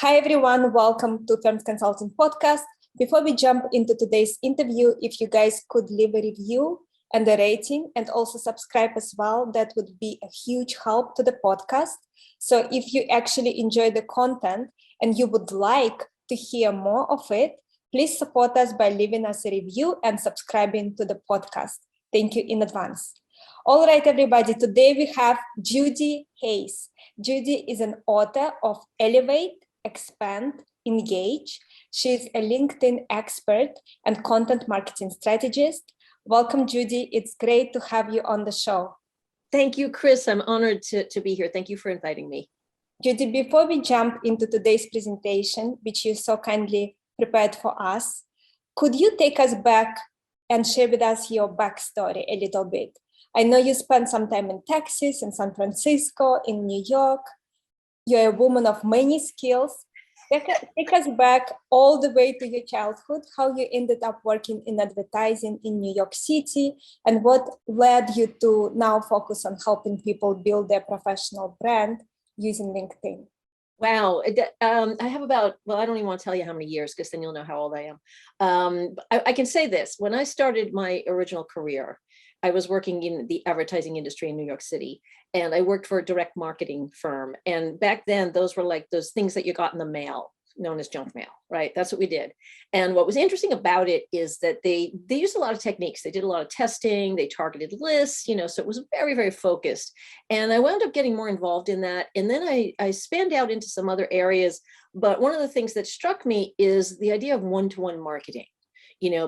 Hi, everyone. Welcome to Firms Consulting Podcast. Before we jump into today's interview, if you guys could leave a review and a rating and also subscribe as well, that would be a huge help to the podcast. So if you actually enjoy the content and you would like to hear more of it, please support us by leaving us a review and subscribing to the podcast. Thank you in advance. All right, everybody. Today we have Judi Hayes. Judi is an author of Elevate, Expand, Engage. She's a LinkedIn expert and content marketing strategist. Welcome, Judi. It's great to have you on the show. Thank you, Chris. I'm honored to be here. Thank you for inviting me. Judi, before we jump into today's presentation, which you so kindly prepared for us, could you take us back and share with us your backstory a little bit? I know you spent some time in Texas, in San Francisco, in New York. You're a woman of many skills. Take us back all the way to your childhood, how you ended up working in advertising in New York City, and what led you to now focus on helping people build their professional brand using LinkedIn. Wow. I have about, well, I don't even want to tell you how many years, because then you'll know how old I am. I can say this. When I started my original career, I was working in the advertising industry in New York City, and I worked for a direct marketing firm. And back then, those were like those things that you got in the mail, known as junk mail, right? That's what we did. And what was interesting about it is that they used a lot of techniques. They did a lot of testing, they targeted lists, so it was very, very focused. And I wound up getting more involved in that. And then I spanned out into some other areas. But one of the things that struck me is the idea of one-to-one marketing.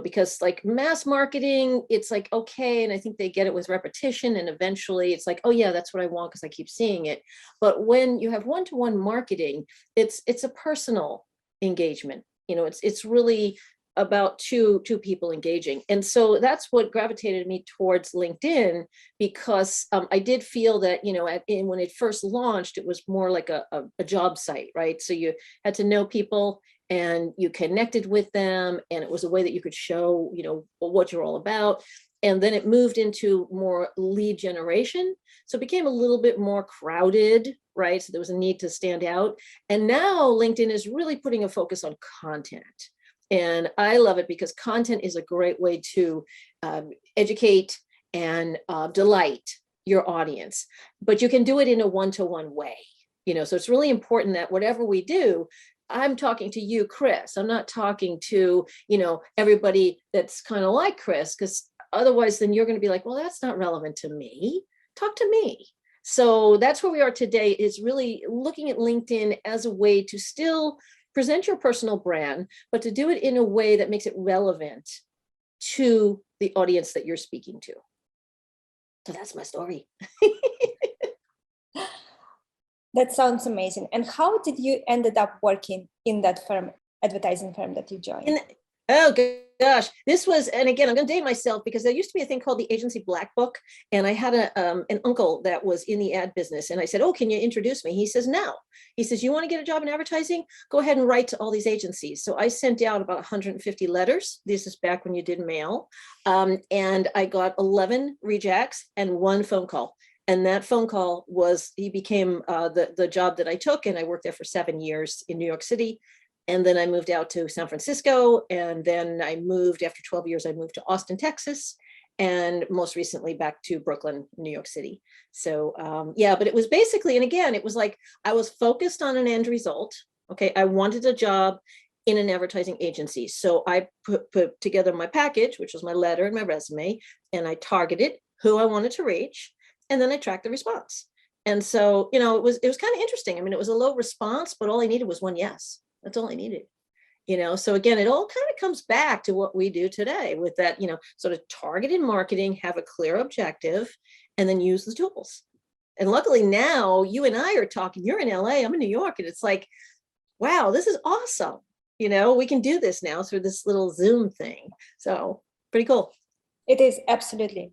Because like mass marketing, it's like, okay. And I think they get it with repetition. And eventually it's like, oh yeah, that's what I want because I keep seeing it. But when you have one-to-one marketing, it's a personal engagement. It's really about two people engaging. And so that's what gravitated me towards LinkedIn, because I did feel that, when it first launched, it was more like a job site, right? So you had to know people and you connected with them, and it was a way that you could show, what you're all about. And then it moved into more lead generation. So it became a little bit more crowded, right? So there was a need to stand out. And now LinkedIn is really putting a focus on content. And I love it because content is a great way to educate and delight your audience, but you can do it in a one-to-one way. So it's really important that whatever we do, I'm talking to you, Chris. I'm not talking to, everybody that's kind of like Chris, because otherwise then you're going to be like, well, that's not relevant to me. Talk to me. So that's where we are today, is really looking at LinkedIn as a way to still present your personal brand, but to do it in a way that makes it relevant to the audience that you're speaking to. So that's my story. That sounds amazing. And how did you ended up working in that firm, advertising firm that you joined? Oh gosh, this was, and again, I'm going to date myself because there used to be a thing called the agency Black Book, and I had an uncle that was in the ad business, and I said, "Oh, can you introduce me?" He says, "No." He says, "You want to get a job in advertising? Go ahead and write to all these agencies." So I sent out about 150 letters. This is back when you did mail, and I got 11 rejects and 1 phone call. And that phone call he became the job that I took, and I worked there for 7 years in New York City. And then I moved out to San Francisco, and then I moved, after 12 years, I moved to Austin, Texas, and most recently back to Brooklyn, New York City. So yeah, but it was basically, and again, it was like, I was focused on an end result. Okay, I wanted a job in an advertising agency. So I put together my package, which was my letter and my resume, and I targeted who I wanted to reach, and then I tracked the response. And so, it was kind of interesting. I mean, it was a low response, but all I needed was one yes. That's all I needed. So again, it all kind of comes back to what we do today with that, sort of targeted marketing, have a clear objective, and then use the tools. And luckily now you and I are talking, you're in LA, I'm in New York, and it's like, wow, this is awesome. We can do this now through this little Zoom thing. So pretty cool. It is, absolutely.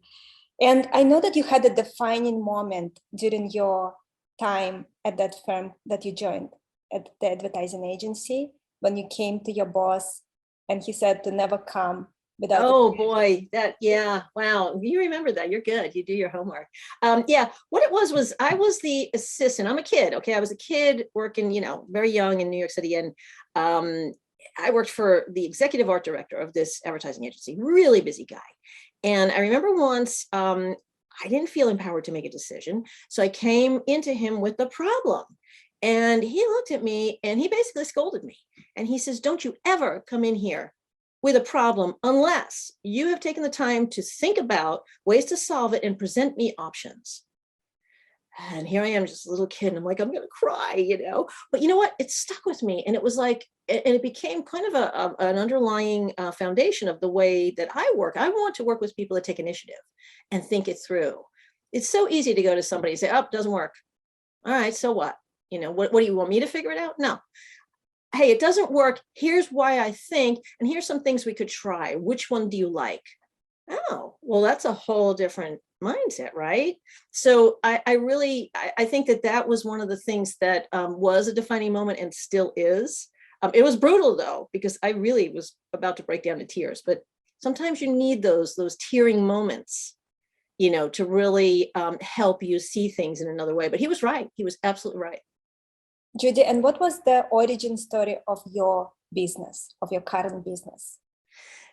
And I know that you had a defining moment during your time at that firm that you joined, at the advertising agency, when you came to your boss and he said to never come without. Oh boy, yeah, wow. You remember that. You're good. You do your homework. Yeah, what it was I was the assistant. I'm a kid. Okay. I was a kid working, very young in New York City. And I worked for the executive art director of this advertising agency, really busy guy. And I remember once, I didn't feel empowered to make a decision. So I came into him with the problem. And he looked at me and he basically scolded me. And he says, don't you ever come in here with a problem unless you have taken the time to think about ways to solve it and present me options. And here I am, just a little kid, and I'm like, I'm gonna cry, But you know what? It stuck with me, and it was like, and it became kind of an underlying foundation of the way that I work. I want to work with people that take initiative and think it through. It's so easy to go to somebody and say, oh, it doesn't work. All right, so what? What do you want me to figure it out? No. Hey, it doesn't work. Here's why I think, and here's some things we could try. Which one do you like? Oh, well, that's a whole different mindset, right? So I think that was one of the things that was a defining moment and still is. It was brutal though, because I really was about to break down to tears, but sometimes you need those tearing moments, to really help you see things in another way. But he was right. He was absolutely right. Judi, and what was the origin story of your business, of your current business?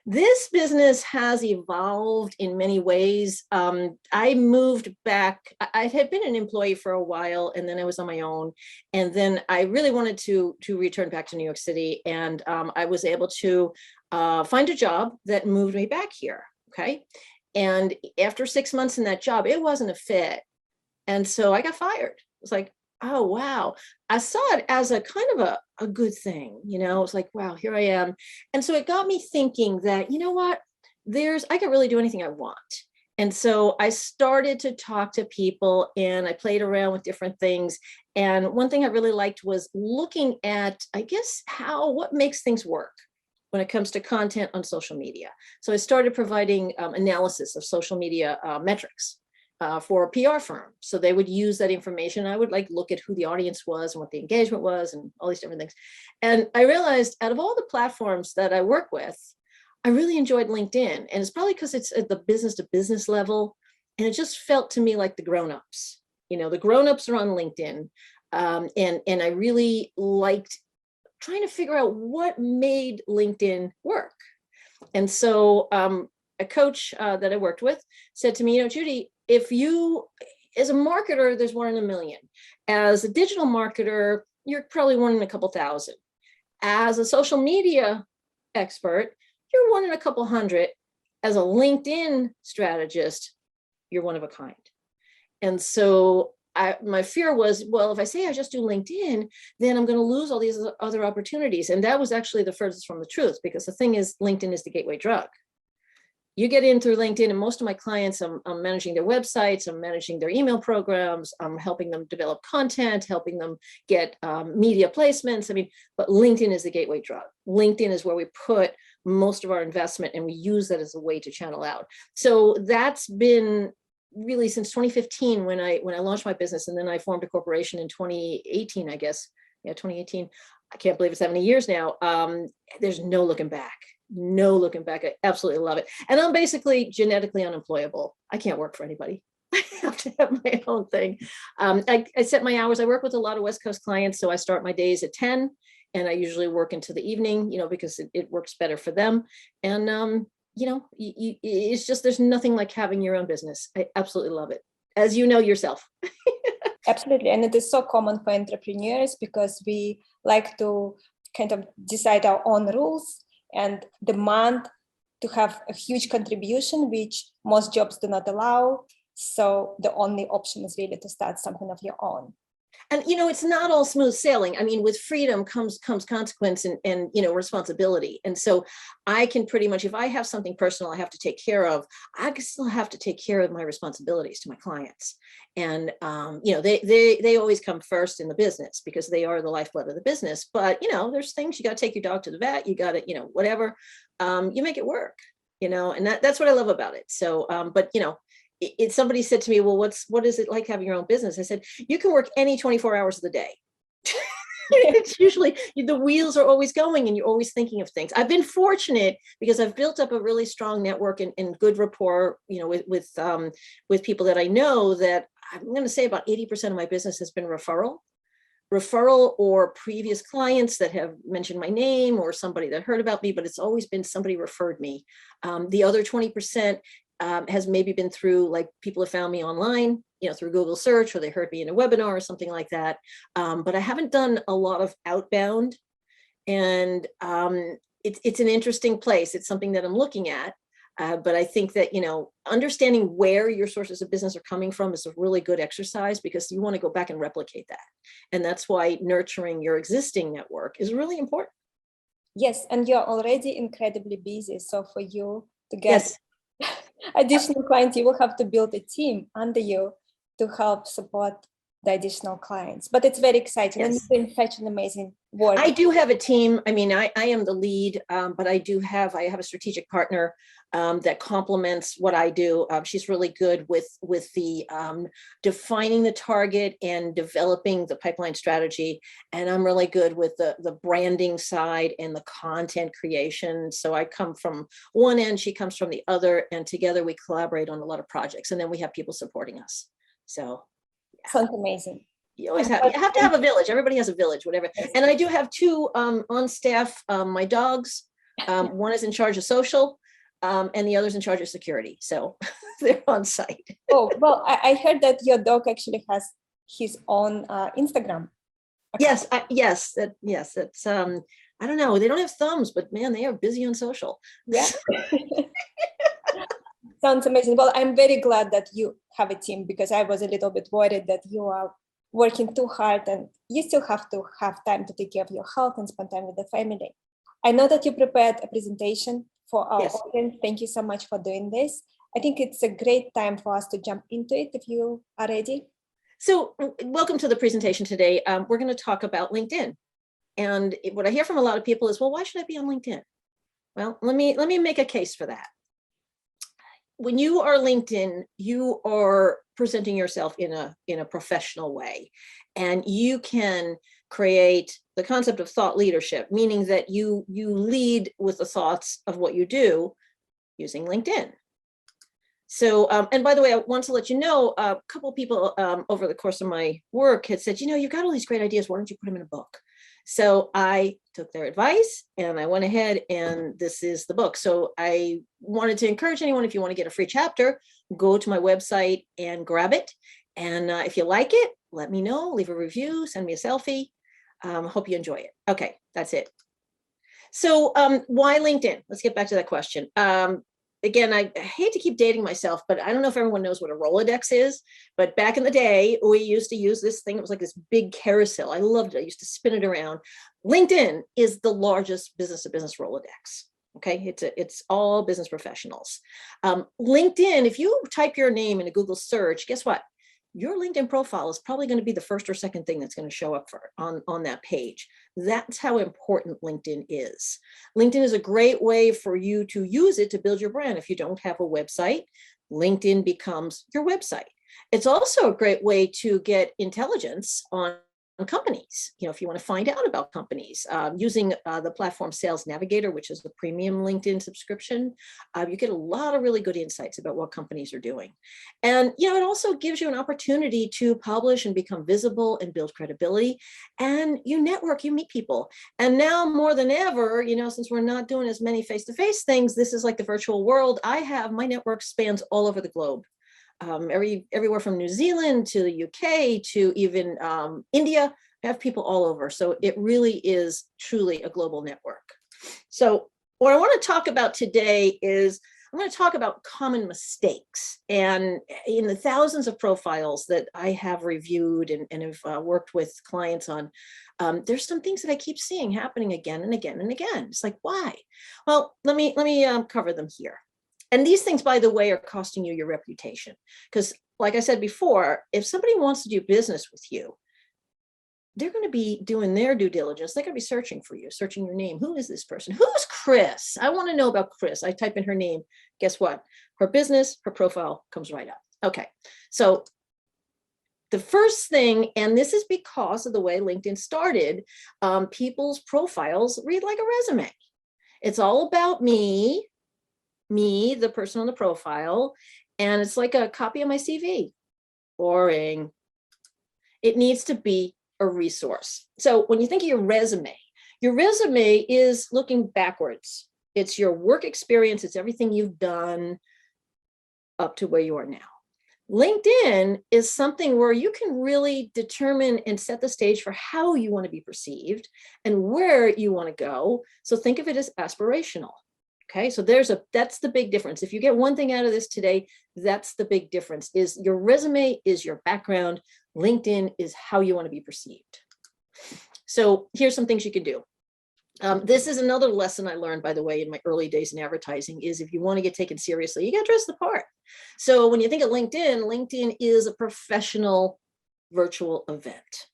This business has evolved in many ways. I moved back. I had been an employee for a while, and then I was on my own. And then I really wanted to return back to New York City. And I was able to find a job that moved me back here. Okay. And after 6 months in that job, it wasn't a fit. And so I got fired. It was like, oh, wow. I saw it as a kind of a good thing, it's like, wow, here I am. And so it got me thinking that, what, I can really do anything I want. And so I started to talk to people and I played around with different things. And one thing I really liked was looking at, I guess, what makes things work when it comes to content on social media. So I started providing analysis of social media metrics. For a PR firm. So they would use that information. I would look at who the audience was and what the engagement was and all these different things. And I realized out of all the platforms that I work with, I really enjoyed LinkedIn. And it's probably because it's at the business to business level. And it just felt to me like the grownups, the grownups are on LinkedIn. And I really liked trying to figure out what made LinkedIn work. And so a coach that I worked with said to me, Judi, if you, as a marketer, there's 1 in a million. As a digital marketer, you're probably 1 in a couple thousand. As a social media expert, you're 1 in a couple hundred. As a LinkedIn strategist, you're one of a kind. And so my fear was, well, if I say I just do LinkedIn, then I'm going to lose all these other opportunities. And that was actually the furthest from the truth, because the thing is, LinkedIn is the gateway drug. You get in through LinkedIn, and most of my clients, I'm managing their websites, I'm managing their email programs, I'm helping them develop content, helping them get media placements. But LinkedIn is the gateway drug. LinkedIn is where we put most of our investment, and we use that as a way to channel out. So that's been really since 2015 when I launched my business, and then I formed a corporation in 2018, I guess. Yeah, 2018. I can't believe it's 70 years now. There's no looking back. No looking back. I absolutely love it. And I'm basically genetically unemployable. I can't work for anybody. I have to have my own thing. I set my hours. I work with a lot of West Coast clients. So I start my days at 10 and I usually work into the evening, because it works better for them. And, it's just, there's nothing like having your own business. I absolutely love it. As you know yourself. Absolutely. And it is so common for entrepreneurs because we like to kind of decide our own rules and demand to have a huge contribution, which most jobs do not allow. So the only option is really to start something of your own. And, it's not all smooth sailing. With freedom comes consequence and responsibility. And so I can pretty much, if I have something personal I have to take care of, I can still have to take care of my responsibilities to my clients. And, they always come first in the business because they are the lifeblood of the business. But, there's things you got to take your dog to the vet, you got to, whatever, you make it work, and that's what I love about it. So, but, somebody said to me, well, what is it like having your own business? I said, you can work any 24 hours of the day. It's usually the wheels are always going and you're always thinking of things. I've been fortunate because I've built up a really strong network and good rapport, with people that I know, that I'm going to say about 80% of my business has been referral or previous clients that have mentioned my name or somebody that heard about me, but it's always been somebody referred me. The other 20% has maybe been through, like, people have found me online, through Google search, or they heard me in a webinar or something like that. But I haven't done a lot of outbound, and it's an interesting place. It's something that I'm looking at. But I think that, understanding where your sources of business are coming from is a really good exercise, because you want to go back and replicate that. And that's why nurturing your existing network is really important. Yes, and you're already incredibly busy. So for you to get additional clients, you will have to build a team under you to help support the additional clients. But it's very exciting, and you're doing such an amazing work. I do have a team. I mean, I am the lead, but I have a strategic partner that complements what I do. She's really good with the defining the target and developing the pipeline strategy. And I'm really good with the branding side and the content creation. So I come from one end, she comes from the other, and together we collaborate on a lot of projects. And then we have people supporting us. So sounds amazing. You have to have a village. Everybody has a village, whatever. And I do have two on staff, my dogs. One is in charge of social, and the other's in charge of security. So they're on site. Oh, well, I heard that your dog actually has his own Instagram account. Yes. It's I don't know. They don't have thumbs, but man, they are busy on social. Yeah. Sounds amazing. Well, I'm very glad that you have a team, because I was a little bit worried that you are working too hard and you still have to have time to take care of your health and spend time with the family. I know that you prepared a presentation for our audience. Thank you so much for doing this. I think it's a great time for us to jump into it if you are ready. So welcome to the presentation today. We're going to talk about LinkedIn. And what I hear from a lot of people is, well, why should I be on LinkedIn? Well, let me make a case for that. When you are LinkedIn, you are presenting yourself in a professional way, and you can create the concept of thought leadership, meaning that you lead with the thoughts of what you do using LinkedIn. So, and by the way, I want to let you know, a couple of people over the course of my work had said, you've got all these great ideas. Why don't you put them in a book? So I took their advice and I went ahead, and this is the book. So I wanted to encourage anyone, if you want to get a free chapter, go to my website and grab it. And if you like it, let me know, leave a review, send me a selfie. Hope you enjoy it. Okay, that's it. So why LinkedIn? Let's get back to that question. Again, I hate to keep dating myself, but I don't know if everyone knows what a Rolodex is, but back in the day, we used to use this thing. It was like this big carousel. I loved it. I used to spin it around. LinkedIn is the largest business-to-business Rolodex. Okay, it's all business professionals. LinkedIn, if you type your name in a Google search, guess what? Your LinkedIn profile is probably going to be the first or second thing that's going to show up on that page. That's how important LinkedIn is. LinkedIn is a great way for you to use it to build your brand. If you don't have a website, LinkedIn becomes your website. It's also a great way to get intelligence on companies. If you want to find out about companies, using the platform Sales Navigator, which is the premium LinkedIn subscription, you get a lot of really good insights about what companies are doing. And it also gives you an opportunity to publish and become visible and build credibility. And you network, you meet people. And now more than ever, since we're not doing as many face-to-face things, this is like the virtual world. My network spans all over the globe. Everywhere from New Zealand to the UK to even India. I have people all over. So it really is truly a global network. So what I want to talk about today is I'm going to talk about common mistakes. And in the thousands of profiles that I have reviewed and have worked with clients on, there's some things that I keep seeing happening again and again and again. It's like, why? Well, let me cover them here. And these things, by the way, are costing you your reputation. Because like I said before, if somebody wants to do business with you, they're going to be doing their due diligence. They're going to be searching for you, searching your name. Who is this person? Who's Chris? I want to know about Chris. I type in her name. Guess what? Her business, her profile comes right up. Okay. So the first thing, and this is because of the way LinkedIn started, people's profiles read like a resume. It's all about me, the person on the profile, and it's like a copy of my CV. Boring. It needs to be a resource. So when you think of your resume is looking backwards. It's your work experience. It's everything you've done up to where you are now. LinkedIn is something where you can really determine and set the stage for how you want to be perceived and where you want to go. So think of it as aspirational. Okay, so that's the big difference. If you get one thing out of this today, that's the big difference, is your resume is your background. LinkedIn is how you want to be perceived. So here's some things you can do. This is another lesson I learned, by the way, in my early days in advertising, is if you want to get taken seriously, you got to dress the part. So when you think of LinkedIn, LinkedIn is a professional virtual event.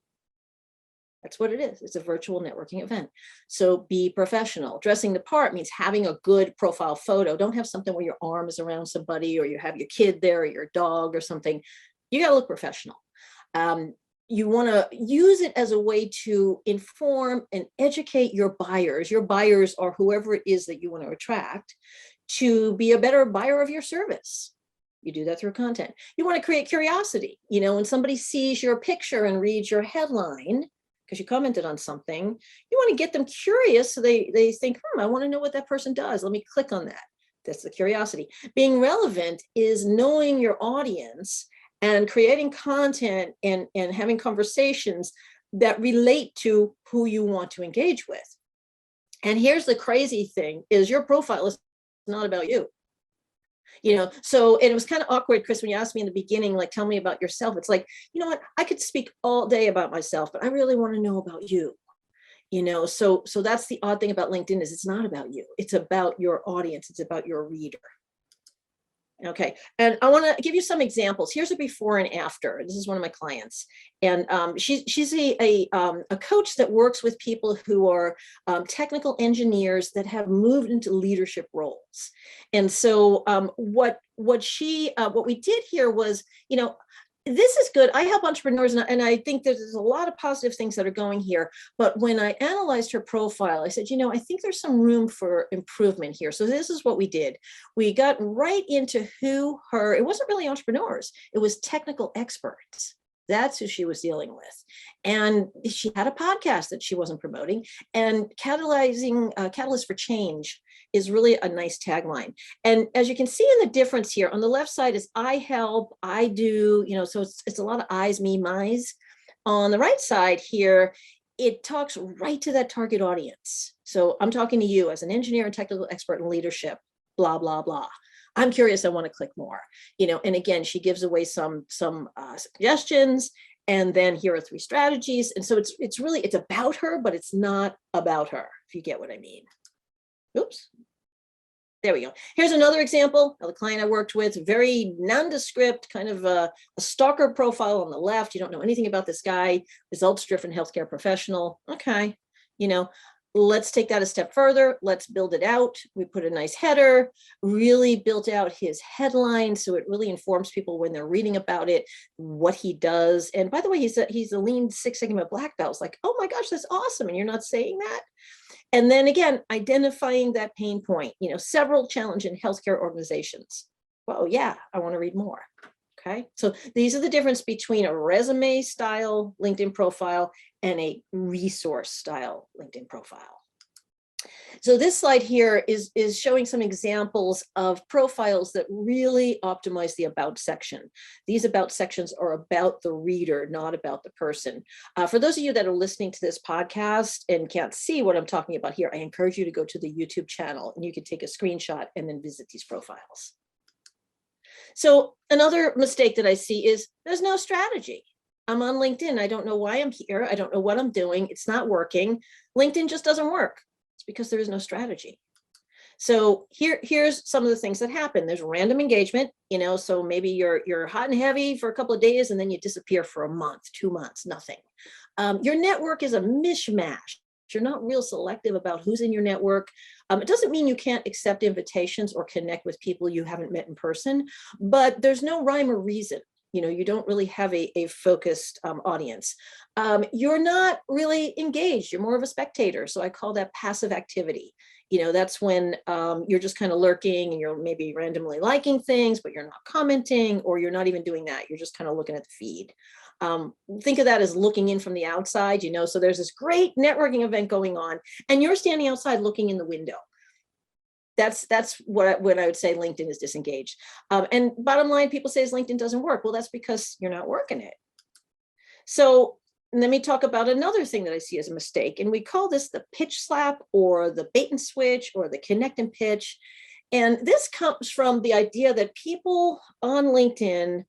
That's what it is. It's a virtual networking event. So be professional. Dressing the part means having a good profile photo. Don't have something where your arm is around somebody or you have your kid there or your dog or something. You got to look professional. You want to use it as a way to inform and educate your buyers. Your buyers are whoever it is that you want to attract to be a better buyer of your service. You do that through content. You want to create curiosity. You know, when somebody sees your picture and reads your headline, because you commented on something, you want to get them curious so they think, I want to know what that person does. Let me click on that. That's the curiosity. Being relevant is knowing your audience and creating content and having conversations that relate to who you want to engage with. And here's the crazy thing, is your profile is not about you. You know, so, and it was kind of awkward, Chris, when you asked me in the beginning, like, tell me about yourself. It's like, you know what, I could speak all day about myself, but I really want to know about you. You know, so that's the odd thing about LinkedIn, is it's not about you. It's about your audience. It's about your reader. Okay, and I want to give you some examples. Here's a before and after. This is one of my clients, and she's a coach that works with people who are technical engineers that have moved into leadership roles. And so what we did here was, you know, this is good. I help entrepreneurs, and I think there's a lot of positive things that are going here. But when I analyzed her profile, I said, you know, I think there's some room for improvement here. So this is what we did. We got right into it wasn't really entrepreneurs. It was technical experts. That's who she was dealing with. And she had a podcast that she wasn't promoting, and catalyst for change is really a nice tagline. And as you can see in the difference here, on the left side is I help, I do, you know, so it's a lot of I's, me, my's. On the right side here, it talks right to that target audience. So I'm talking to you as an engineer and technical expert in leadership, blah, blah, blah. I'm curious, I want to click more, you know, and again, she gives away some suggestions, and then here are 3 strategies. And so it's really about her, but it's not about her, if you get what I mean. Oops. There we go. Here's another example of a client I worked with, very nondescript, kind of a stalker profile on the left. You don't know anything about this guy, results-driven healthcare professional. Okay, you know, let's take that a step further. Let's build it out. We put a nice header, really built out his headline, so it really informs people when they're reading about it, what he does. And by the way, he's a Lean Six Sigma black belt. It's like, oh my gosh, that's awesome. And you're not saying that? And then again, identifying that pain point, you know, several challenge in healthcare organizations. Well, yeah, I want to read more. Okay, so these are the difference between a resume style LinkedIn profile and a resource style LinkedIn profile. So this slide here is showing some examples of profiles that really optimize the about section. These about sections are about the reader, not about the person. For those of you that are listening to this podcast and can't see what I'm talking about here, I encourage you to go to the YouTube channel and you can take a screenshot and then visit these profiles. So another mistake that I see is there's no strategy. I'm on LinkedIn. I don't know why I'm here. I don't know what I'm doing. It's not working. LinkedIn just doesn't work. It's because there is no strategy. So here's some of the things that happen. There's random engagement, you know, so maybe you're hot and heavy for a couple of days and then you disappear for a month, 2 months, nothing. Your network is a mishmash. You're not real selective about who's in your network. It doesn't mean you can't accept invitations or connect with people you haven't met in person, but there's no rhyme or reason. You know, you don't really have a focused audience. You're not really engaged. You're more of a spectator. So I call that passive activity. You know, that's when you're just kind of lurking and you're maybe randomly liking things, but you're not commenting, or you're not even doing that. You're just kind of looking at the feed. Think of that as looking in from the outside, you know, so there's this great networking event going on and you're standing outside looking in the window. That's what I would say LinkedIn is disengaged. And bottom line, people say LinkedIn doesn't work. Well, that's because you're not working it. So let me talk about another thing that I see as a mistake. And we call this the pitch slap, or the bait and switch, or the connect and pitch. And this comes from the idea that people on LinkedIn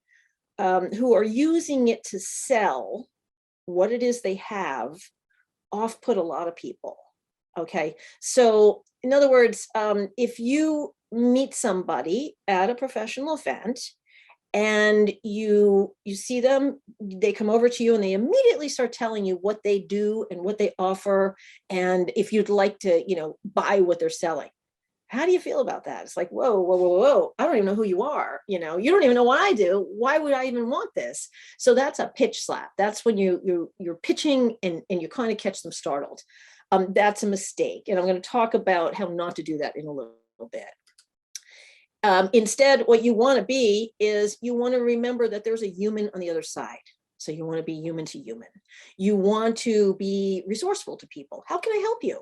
who are using it to sell what it is they have off-put a lot of people. Okay, so in other words, if you meet somebody at a professional event and you see them, they come over to you and they immediately start telling you what they do and what they offer, and if you'd like to, you know, buy what they're selling. How do you feel about that? It's like, whoa, whoa, whoa, whoa. I don't even know who you are. You know, you don't even know what I do. Why would I even want this? So that's a pitch slap. That's when you're pitching and you kind of catch them startled. That's a mistake. And I'm going to talk about how not to do that in a little bit. Instead, what you want to be is you want to remember that there's a human on the other side. So you want to be human to human. You want to be resourceful to people. How can I help you?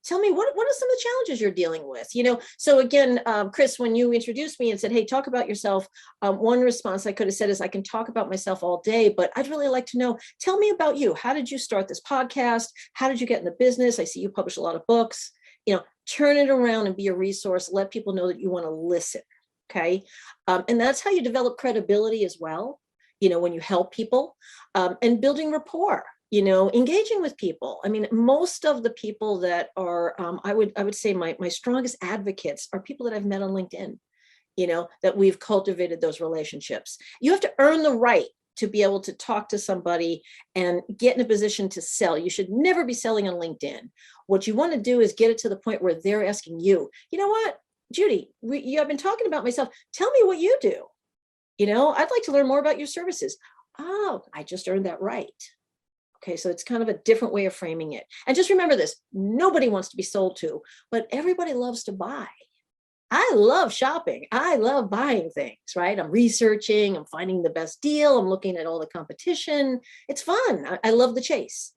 Tell me, what are some of the challenges you're dealing with? You know, so again, Chris, when you introduced me and said, hey, talk about yourself, one response I could have said is, I can talk about myself all day, but I'd really like to know, tell me about you. How did you start this podcast? How did you get in the business? I see you publish a lot of books. You know, turn it around and be a resource. Let people know that you want to listen. Okay. And that's how you develop credibility as well, you know, when you help people, and building rapport. You know, engaging with people. I mean, most of the people that are, I would say my strongest advocates are people that I've met on LinkedIn, you know, that we've cultivated those relationships. You have to earn the right to be able to talk to somebody and get in a position to sell. You should never be selling on LinkedIn. What you want to do is get it to the point where they're asking you, you know what, Judi, I've been talking about myself. Tell me what you do. You know, I'd like to learn more about your services. Oh, I just earned that right. Okay, so it's kind of a different way of framing it. And just remember this, nobody wants to be sold to, but everybody loves to buy. I love shopping. I love buying things, right? I'm researching, I'm finding the best deal. I'm looking at all the competition. It's fun. I love the chase,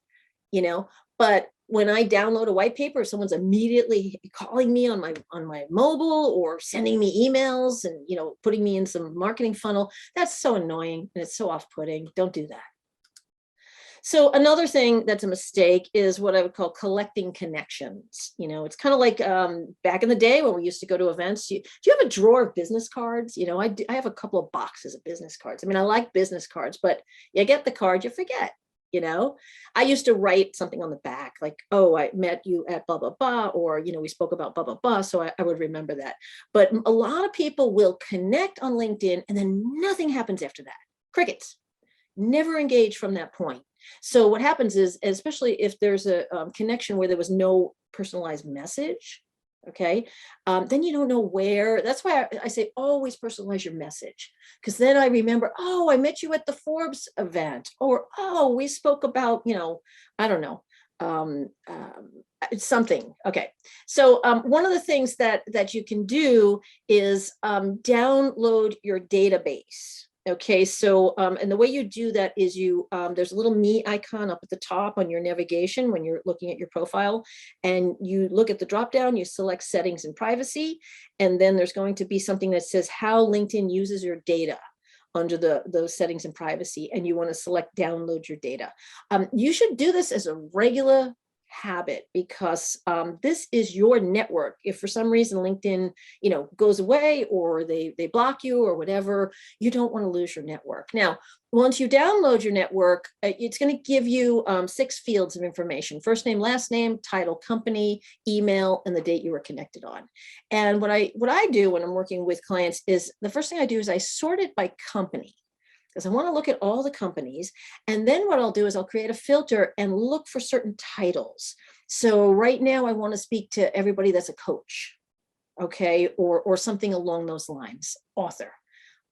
you know, but when I download a white paper, someone's immediately calling me on my mobile or sending me emails and, you know, putting me in some marketing funnel. That's so annoying and it's so off-putting. Don't do that. So another thing that's a mistake is what I would call collecting connections. You know, it's kind of like back in the day when we used to go to events. Do you have a drawer of business cards? You know, I have a couple of boxes of business cards. I mean, I like business cards, but you get the card, you forget. You know, I used to write something on the back like, oh, I met you at blah, blah, blah, or, you know, we spoke about blah, blah, blah. So I would remember that. But a lot of people will connect on LinkedIn and then nothing happens after that. Crickets. Never engage from that point. So what happens is, especially if there's a connection where there was no personalized message, okay, then you don't know where. That's why I say always personalize your message, because then I remember, oh, I met you at the Forbes event, or oh, we spoke about, you know, I don't know, something. Okay, so one of the things that you can do is download your database. Okay, so and the way you do that is you there's a little me icon up at the top on your navigation when you're looking at your profile, and you look at the drop down, you select settings and privacy, and then there's going to be something that says how LinkedIn uses your data under those settings and privacy, and you want to select download your data. You should do this as a regular habit, because this is your network. If for some reason LinkedIn, you know, goes away or they block you or whatever, you don't want to lose your network. Now, once you download your network, it's going to give you 6 fields of information: first name, last name, title, company, email, and the date you were connected on. And what I do when I'm working with clients is the first thing I do is I sort it by company, because I want to look at all the companies. And then what I'll do is I'll create a filter and look for certain titles. So right now I want to speak to everybody that's a coach, okay, or something along those lines, author.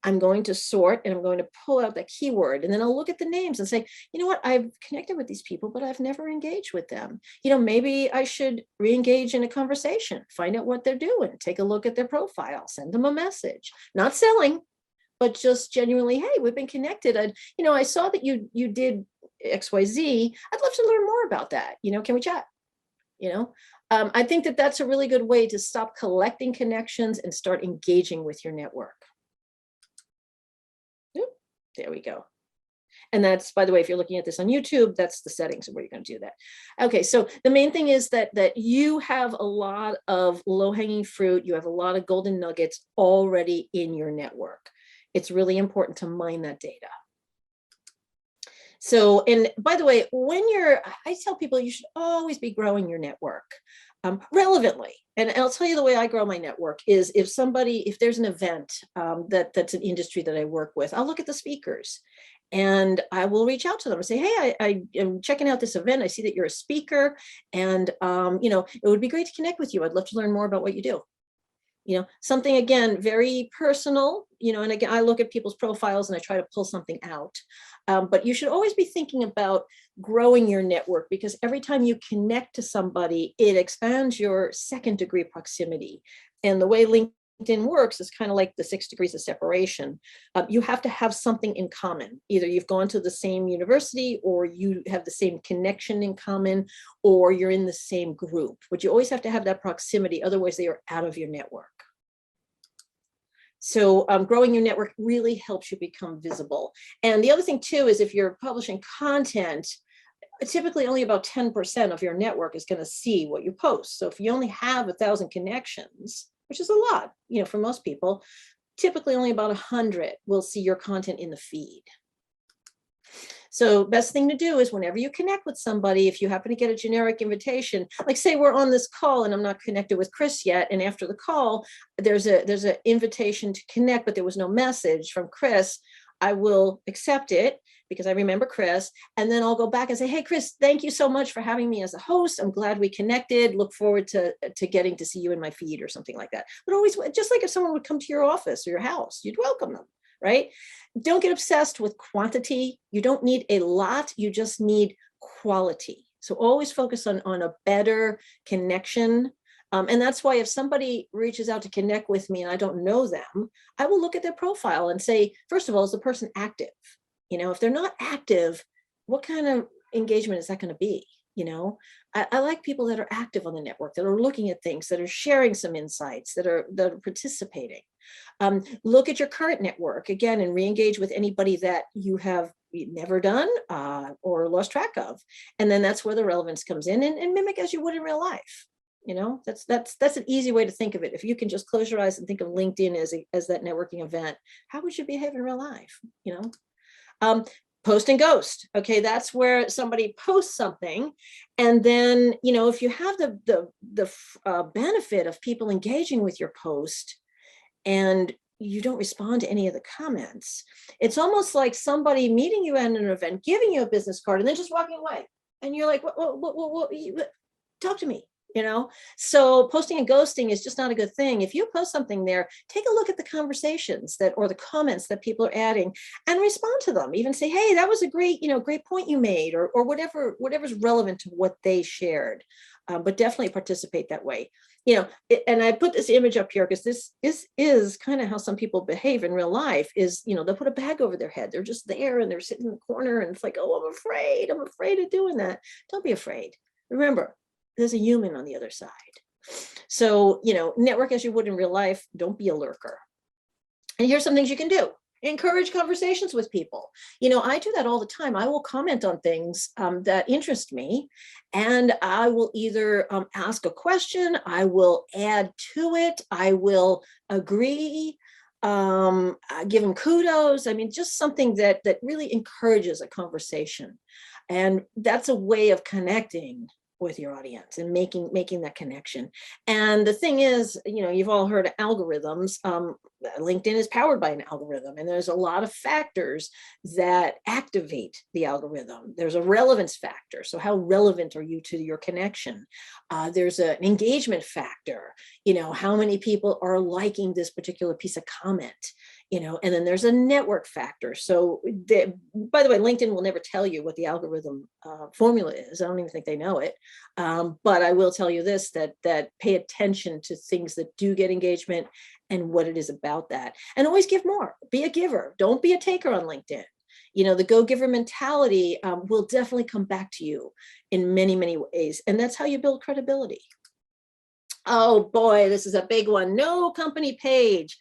I'm going to sort and I'm going to pull out that keyword, and then I'll look at the names and say, you know what, I've connected with these people, but I've never engaged with them. Maybe I should re-engage in a conversation, find out what they're doing, take a look at their profile, send them a message, not selling, but just genuinely, hey, we've been connected. I saw that you did XYZ. I'd love to learn more about that. Can we chat? I think that that's a really good way to stop collecting connections and start engaging with your network. There we go. And that's, by the way, if you're looking at this on YouTube, that's the settings of where you're going to do that. Okay, so the main thing is that you have a lot of low-hanging fruit. You have a lot of golden nuggets already in your network. It's really important to mine that data. So, and by the way, I tell people you should always be growing your network relevantly. And I'll tell you the way I grow my network is if there's an event that's an industry that I work with, I'll look at the speakers and I will reach out to them and say, hey, I am checking out this event. I see that you're a speaker, and it would be great to connect with you. I'd love to learn more about what you do. Something, again, very personal, and again, I look at people's profiles and I try to pull something out. But you should always be thinking about growing your network, because every time you connect to somebody, it expands your second degree proximity. And the way LinkedIn works is kind of like the 6 degrees of separation. You have to have something in common. Either you've gone to the same university, or you have the same connection in common, or you're in the same group. But you always have to have that proximity. Otherwise, they are out of your network. So growing your network really helps you become visible. And the other thing too is if you're publishing content, typically only about 10% of your network is going to see what you post. So if you only have 1,000 connections, which is a lot, for most people, typically only about 100 will see your content in the feed. So best thing to do is whenever you connect with somebody, if you happen to get a generic invitation, like say we're on this call and I'm not connected with Chris yet, and after the call, there's an invitation to connect, but there was no message from Chris, I will accept it because I remember Chris, and then I'll go back and say, hey, Chris, thank you so much for having me as a host. I'm glad we connected. Look forward to getting to see you in my feed or something like that. But always, just like if someone would come to your office or your house, you'd welcome them. Right? Don't get obsessed with quantity. You don't need a lot. You just need quality. So always focus on a better connection. And that's why if somebody reaches out to connect with me and I don't know them, I will look at their profile and say, first of all, is the person active? If they're not active, what kind of engagement is that going to be? I like people that are active on the network, that are looking at things, that are sharing some insights, that are participating. Look at your current network again and re-engage with anybody that you have never done or lost track of. And then that's where the relevance comes in, and mimic as you would in real life. That's an easy way to think of it. If you can just close your eyes and think of LinkedIn as that networking event, how would you behave in real life? Post and ghost. Okay, that's where somebody posts something, and then if you have the benefit of people engaging with your post and you don't respond to any of the comments, it's almost like somebody meeting you at an event, giving you a business card, and then just walking away, and you're like, what talk to me. So posting and ghosting is just not a good thing. If you post something there, take a look at the conversations or the comments that people are adding and respond to them. Even say, hey, that was a great point you made, or whatever's relevant to what they shared. But definitely participate that way. And I put this image up here because this is kind of how some people behave in real life. Is they'll put a bag over their head. They're just there and they're sitting in the corner, and it's like, oh, I'm afraid of doing that. Don't be afraid. Remember, there's a human on the other side. So, network as you would in real life. Don't be a lurker. And here's some things you can do. Encourage conversations with people. I do that all the time. I will comment on things that interest me, and I will either ask a question, I will add to it, I will agree, give them kudos. I mean, just something that really encourages a conversation. And that's a way of connecting with your audience and making that connection. And the thing is, you've all heard of algorithms. LinkedIn is powered by an algorithm, and there's a lot of factors that activate the algorithm. There's a relevance factor. So how relevant are you to your connection? There's an engagement factor. How many people are liking this particular piece of comment? and then there's a network factor. So by the way, LinkedIn will never tell you what the algorithm formula is. I don't even think they know it. But I will tell you this, that pay attention to things that do get engagement and what it is about that. And always give more, be a giver. Don't be a taker on LinkedIn. The go-giver mentality will definitely come back to you in many, many ways. And that's how you build credibility. Oh boy, this is a big one. No company page.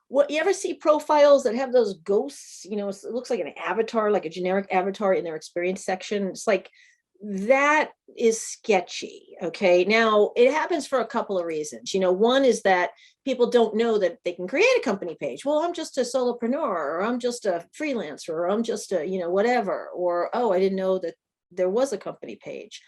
What, you ever see profiles that have those ghosts? It looks like an avatar, like a generic avatar in their experience section. It's like, that is sketchy. Okay. Now it happens for a couple of reasons. One is that people don't know that they can create a company page. Well, I'm just a solopreneur, or I'm just a freelancer, or I'm just a, whatever, or, oh, I didn't know that there was a company page.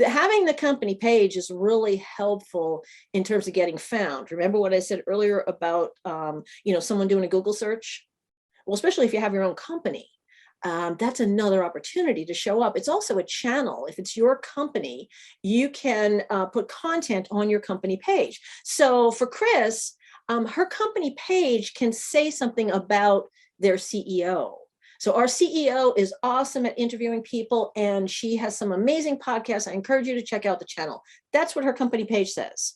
Having the company page is really helpful in terms of getting found. Remember what I said earlier about, someone doing a Google search? Well, especially if you have your own company, that's another opportunity to show up. It's also a channel. If it's your company, you can put content on your company page. So for Chris, her company page can say something about their CEO. So our CEO is awesome at interviewing people, and she has some amazing podcasts. I encourage you to check out the channel. That's what her company page says.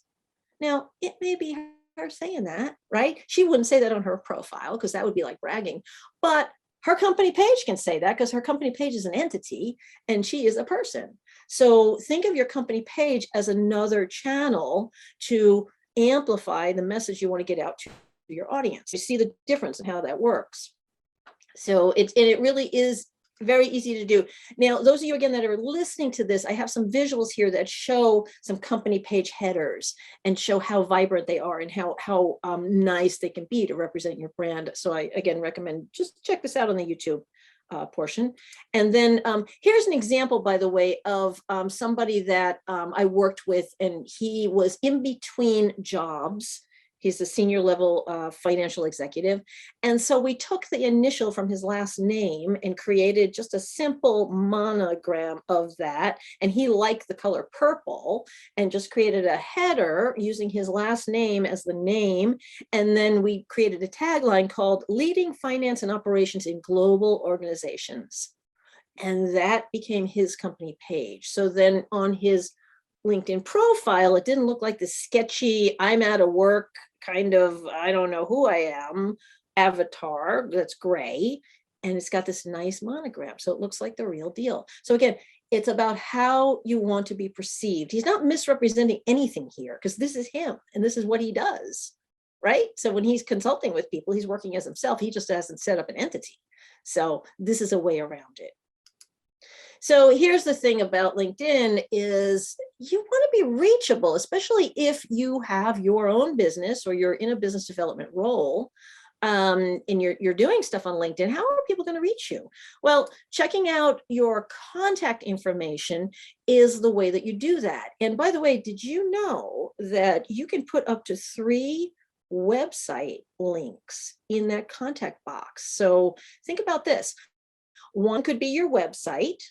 Now, it may be her saying that, right? She wouldn't say that on her profile because that would be like bragging, but her company page can say that because her company page is an entity and she is a person. So think of your company page as another channel to amplify the message you want to get out to your audience. You see the difference in how that works. So it really is very easy to do. Now, those of you, again, that are listening to this, I have some visuals here that show some company page headers and show how vibrant they are and how nice they can be to represent your brand. So I, again, recommend just check this out on the YouTube portion. And then here's an example, by the way, of somebody that I worked with, and he was in between jobs. He's a senior level financial executive. And so we took the initial from his last name and created just a simple monogram of that. And he liked the color purple and just created a header using his last name as the name. And then we created a tagline called Leading Finance and Operations in Global Organizations. And that became his company page. So then on his LinkedIn profile, it didn't look like the sketchy, I'm out of work, kind of, I don't know who I am, avatar that's gray. And it's got this nice monogram. So it looks like the real deal. So again, it's about how you want to be perceived. He's not misrepresenting anything here because this is him and this is what he does, right? So when he's consulting with people, he's working as himself. He just hasn't set up an entity. So this is a way around it. So here's the thing about LinkedIn is you want to be reachable, especially if you have your own business or you're in a business development role and you're doing stuff on LinkedIn. How are people going to reach you? Well, checking out your contact information is the way that you do that. And by the way, did you know that you can put up to 3 website links in that contact box? So think about this. One could be your website.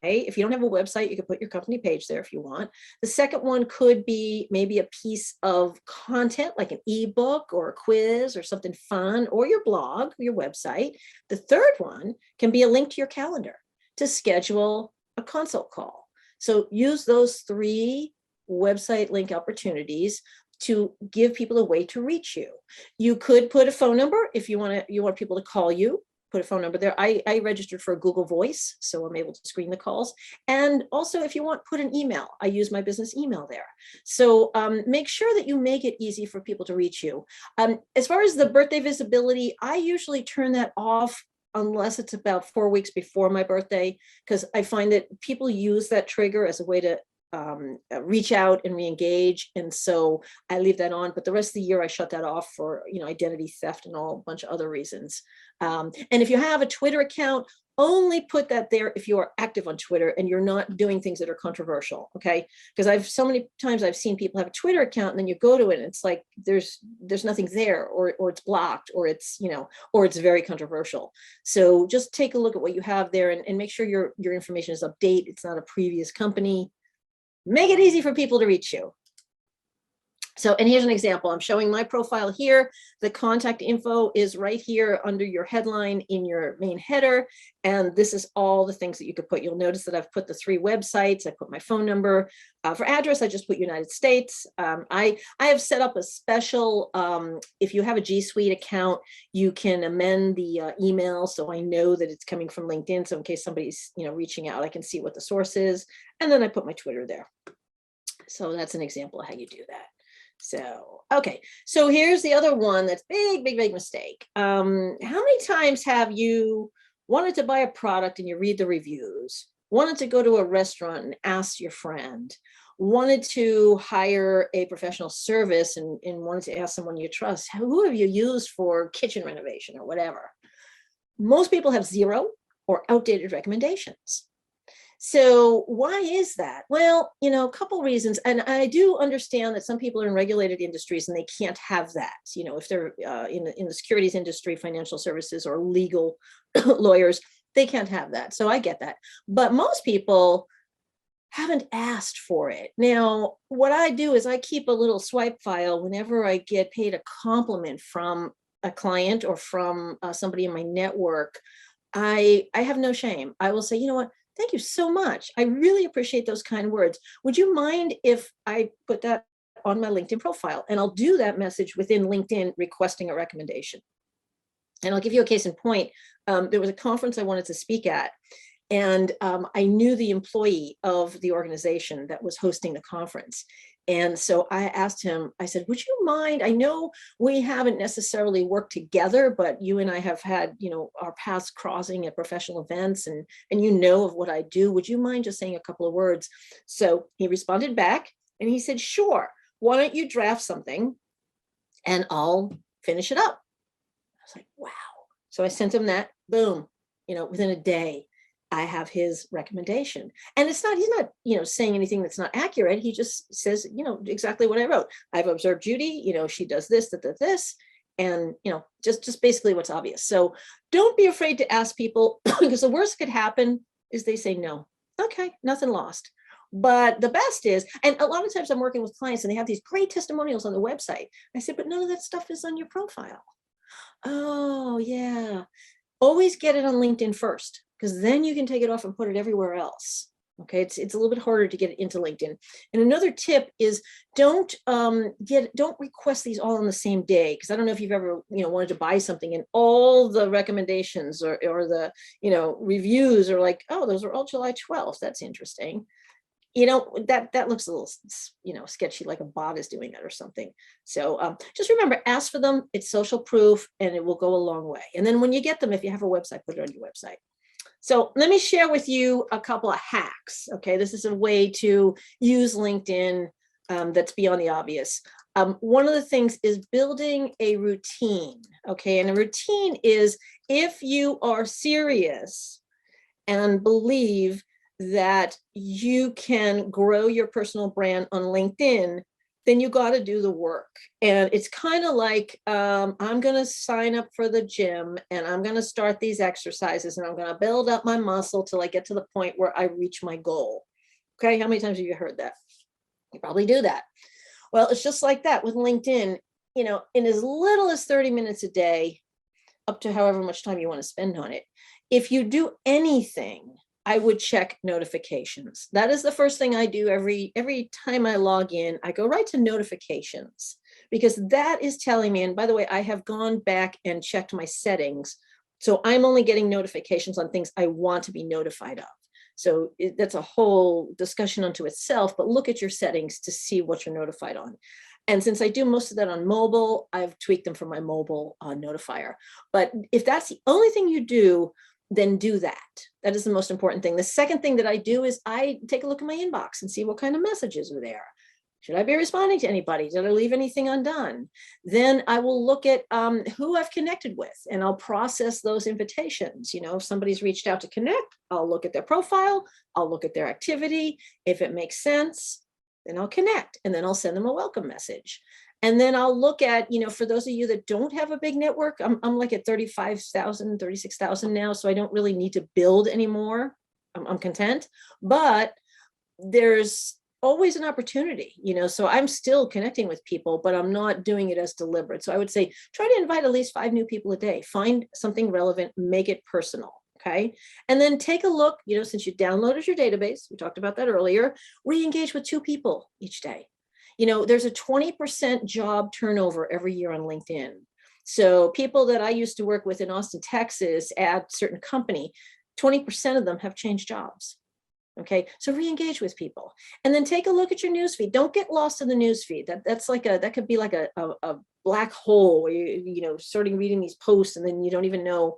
Okay, if you don't have a website, you can put your company page there if you want. The second one could be maybe a piece of content like an ebook or a quiz or something fun, or your blog, your website. The third one can be a link to your calendar to schedule a consult call. So use those 3 website link opportunities to give people a way to reach you. You could put a phone number if you want people to call you. Put a phone number there. I registered for a Google Voice, so I'm able to screen the calls. And also, if you want, put an email. I use my business email there. So make sure that you make it easy for people to reach you. As far as the birthday visibility, I usually turn that off unless it's about 4 weeks before my birthday, because I find that people use that trigger as a way to reach out and re-engage. And so I leave that on, but the rest of the year I shut that off for, identity theft and a bunch of other reasons. And if you have a Twitter account, only put that there if you are active on Twitter and you're not doing things that are controversial. Okay. Because so many times I've seen people have a Twitter account and then you go to it and it's like, there's nothing there, or it's blocked, or it's, or it's very controversial. So just take a look at what you have there and make sure your information is updated. It's not a previous company. Make it easy for people to reach you. So, and here's an example. I'm showing my profile here. The contact info is right here under your headline in your main header. And this is all the things that you could put. You'll notice that I've put the 3 websites. I put my phone number. For address, I just put United States. I have set up a special, if you have a G Suite account, you can amend the email. So I know that it's coming from LinkedIn. So in case somebody's, reaching out, I can see what the source is. And then I put my Twitter there. So that's an example of how you do that. So, okay. So here's the other one that's big mistake. How many times have you wanted to buy a product and you read the reviews, wanted to go to a restaurant and ask your friend, wanted to hire a professional service and wanted to ask someone you trust, who have you used for kitchen renovation or whatever? Most people have 0 or outdated recommendations. So why is that? Well, a couple reasons. And I do understand that some people are in regulated industries and they can't have that. If they're in the securities industry, financial services, or legal lawyers, they can't have that. So I get that. But most people haven't asked for it. Now, what I do is I keep a little swipe file whenever I get paid a compliment from a client or from somebody in my network. I have no shame. I will say, you know what? Thank you so much. I really appreciate those kind words. Would you mind if I put that on my LinkedIn profile? And I'll do that message within LinkedIn requesting a recommendation. And I'll give you a case in point. There was a conference I wanted to speak at, and I knew the employee of the organization that was hosting the conference. And so I asked him, I said, would you mind, I know we haven't necessarily worked together, but you and I have had, our paths crossing at professional events, and of what I do. Would you mind just saying a couple of words? So he responded back and he said, sure, why don't you draft something and I'll finish it up. I was like, wow. So I sent him that, boom, within a day. I have his recommendation. And he's not, saying anything that's not accurate. He just says, exactly what I wrote. I've observed Judi, she does this, this, and, just basically what's obvious. So don't be afraid to ask people, because the worst could happen is they say no. Okay, nothing lost. But the best is, and a lot of times I'm working with clients and they have these great testimonials on the website. I said, but none of that stuff is on your profile. Oh, yeah. Always get it on LinkedIn first, because then you can take it off and put it everywhere else. Okay, it's a little bit harder to get it into LinkedIn. And another tip is don't request these all on the same day, because I don't know if you've ever wanted to buy something and all the recommendations or the reviews are like, oh, those are all July 12th. That's interesting. That looks a little sketchy, like a bot is doing that or something. So just remember, ask for them. It's social proof and it will go a long way. And then when you get them, if you have a website, put it on your website. So let me share with you a couple of hacks. Okay, this is a way to use LinkedIn that's beyond the obvious. One of the things is building a routine. Okay, and a routine is, if you are serious and believe that you can grow your personal brand on LinkedIn, then you got to do the work. And it's kind of like, I'm going to sign up for the gym and I'm going to start these exercises and I'm going to build up my muscle till I get to the point where I reach my goal. Okay. How many times have you heard that? You probably do that. Well, it's just like that with LinkedIn, in as little as 30 minutes a day, up to however much time you want to spend on it. If you do anything, I would check notifications. That is the first thing I do every time I log in. I go right to notifications, because that is telling me, and by the way, I have gone back and checked my settings. So I'm only getting notifications on things I want to be notified of. So that's a whole discussion unto itself, but look at your settings to see what you're notified on. And since I do most of that on mobile, I've tweaked them for my mobile notifier. But if that's the only thing you do, then do that. That is the most important thing. The second thing that I do is I take a look at my inbox and see what kind of messages are there. Should I be responding to anybody? Did I leave anything undone? Then I will look at who I've connected with, and I'll process those invitations. If somebody's reached out to connect, I'll look at their profile, I'll look at their activity. If it makes sense, then I'll connect, and then I'll send them a welcome message. And then I'll look at, for those of you that don't have a big network, I'm like at 35,000, 36,000 now, so I don't really need to build anymore. I'm content, but there's always an opportunity, so I'm still connecting with people, but I'm not doing it as deliberate. So I would say, try to invite at least 5 new people a day, find something relevant, make it personal. Okay. And then take a look, since you downloaded your database, we talked about that earlier, re-engage with 2 people each day. There's a 20% job turnover every year on LinkedIn. So people that I used to work with in Austin, Texas at a certain company, 20% of them have changed jobs. Okay, so re-engage with people, and then take a look at your newsfeed. Don't get lost in the newsfeed. That could be like a black hole where you starting reading these posts and then you don't even know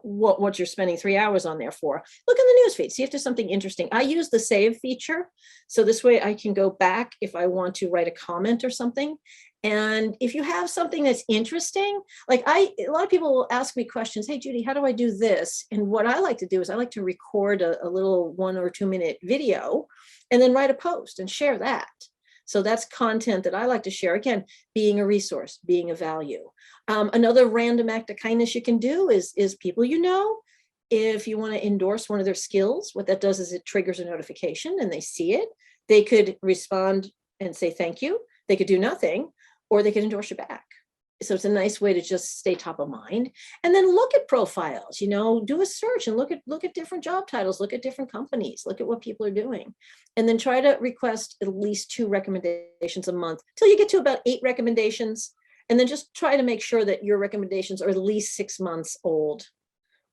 what you're spending 3 hours on there for. Look in the newsfeed, see if there's something interesting. I use the save feature, so this way I can go back if I want to write a comment or something. And if you have something that's interesting, like a lot of people will ask me questions, hey, Judi, how do I do this? And what I like to do is I like to record a little 1 or 2 minute video and then write a post and share that. So that's content that I like to share. Again, being a resource, being a value. Another random act of kindness you can do is people if you want to endorse one of their skills, what that does is it triggers a notification and they see it. They could respond and say thank you. They could do nothing, or they could endorse you back. So it's a nice way to just stay top of mind. And then look at profiles, do a search and look at different job titles, look at different companies, look at what people are doing. And then try to request at least 2 recommendations a month till you get to about 8 recommendations. And then just try to make sure that your recommendations are at least 6 months old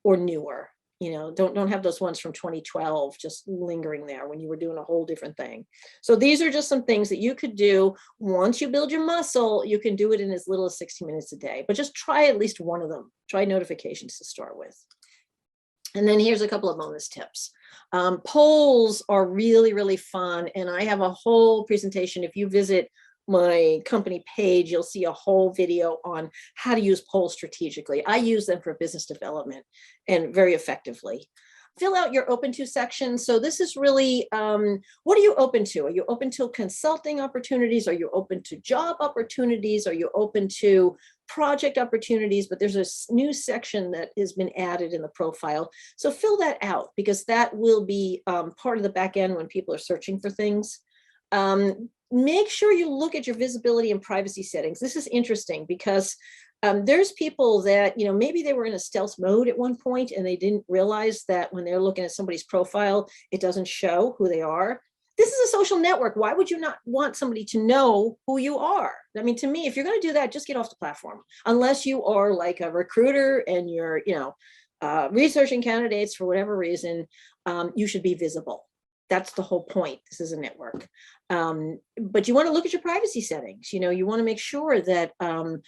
or newer. Don't have those ones from 2012 just lingering there when you were doing a whole different thing. So these are just some things that you could do. Once you build your muscle, you can do it in as little as 60 minutes a day, but just try at least one of them. Try notifications to start with. And then here's a couple of bonus tips. Polls are really, really fun. And I have a whole presentation. If you visit my company page, you'll see a whole video on how to use polls strategically. I use them for business development and very effectively. Fill out your open to section. So this is really, what are you open to? Are you open to consulting opportunities? Are you open to job opportunities? Are you open to project opportunities? But there's a new section that has been added in the profile. So fill that out, because that will be part of the back end when people are searching for things. Make sure you look at your visibility and privacy settings. This is interesting because there's people that, maybe they were in a stealth mode at one point and they didn't realize that when they're looking at somebody's profile, it doesn't show who they are. This is a social network. Why would you not want somebody to know who you are? I mean, to me, if you're going to do that, just get off the platform, unless you are like a recruiter and you're, researching candidates for whatever reason. You should be visible. That's the whole point. This is a network. But you want to look at your privacy settings. You want to make sure that how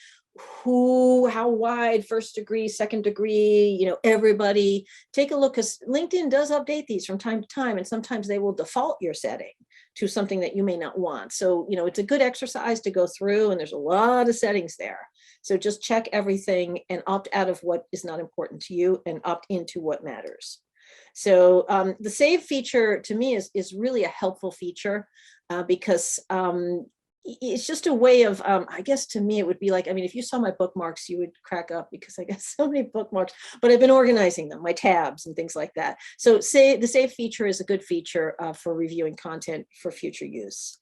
wide, first degree, second degree, everybody. Take a look, because LinkedIn does update these from time to time, and sometimes they will default your setting to something that you may not want. So, it's a good exercise to go through, and there's a lot of settings there. So just check everything and opt out of what is not important to you and opt into what matters. So the save feature to me is really a helpful feature because it's just a way of, I guess to me, it would be like, if you saw my bookmarks, you would crack up because I got so many bookmarks, but I've been organizing them, my tabs and things like that. So the save feature is a good feature for reviewing content for future use.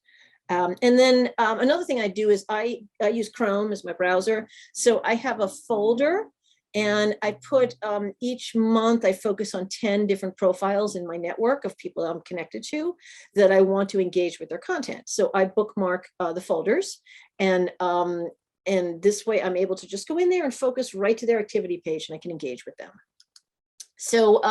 And then another thing I do is I use Chrome as my browser. So I have a folder. And I put each month, I focus on 10 different profiles in my network of people I'm connected to that I want to engage with their content. So I bookmark the folders, and this way I'm able to just go in there and focus right to their activity page, and I can engage with them. So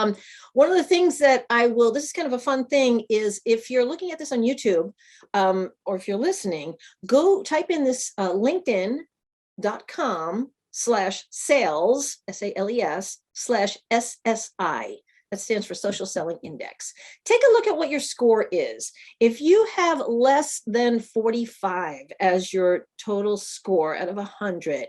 one of the things that this is kind of a fun thing, is if you're looking at this on YouTube or if you're listening, go type in this linkedin.com/sales, SALES/SSI. That stands for Social Selling Index. Take a look at what your score is. If you have less than 45 as your total score out of 100,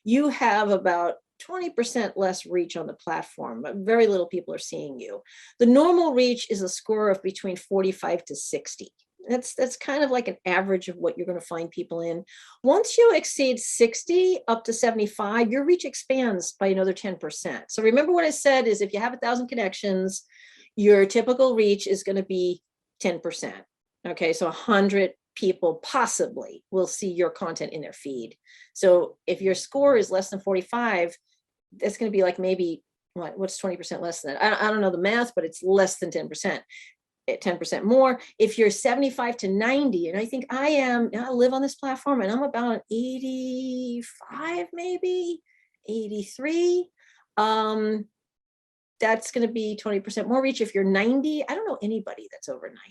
you have about 20% less reach on the platform. Very little people are seeing you. The normal reach is a score of between 45 to 60. That's kind of like an average of what you're going to find people in. Once you exceed 60 up to 75, your reach expands by another 10%. So remember what I said is if you have 1,000 connections, your typical reach is going to be 10%. Okay, so 100 people possibly will see your content in their feed. So if your score is less than 45, that's going to be like maybe what's 20% less than that? I don't know the math, but it's less than 10%. 10% more. If you're 75 to 90, and I think I live on this platform and I'm about 85, maybe 83. That's going to be 20% more reach. If you're 90, I don't know anybody that's over 90,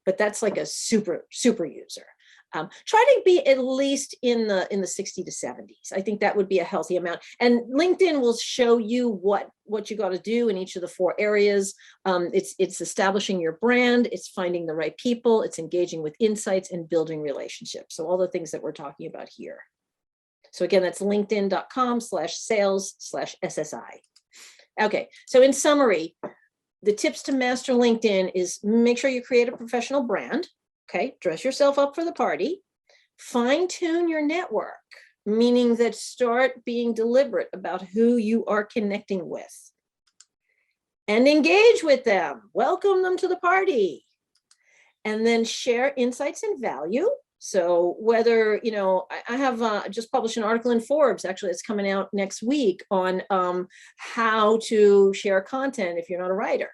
but that's like a super user. Try to be at least in the 60 to 70s. I think that would be a healthy amount. And LinkedIn will show you what you got to do in each of the 4 areas. It's establishing your brand, it's finding the right people, it's engaging with insights and building relationships. So all the things that we're talking about here. So again, that's linkedin.com/sales/SSI. Okay, so in summary, the tips to master LinkedIn is make sure you create a professional brand. Okay, dress yourself up for the party, fine tune your network, meaning that start being deliberate about who you are connecting with and engage with them, welcome them to the party, and then share insights and value. So whether, I have just published an article in Forbes, actually it's coming out next week on how to share content if you're not a writer.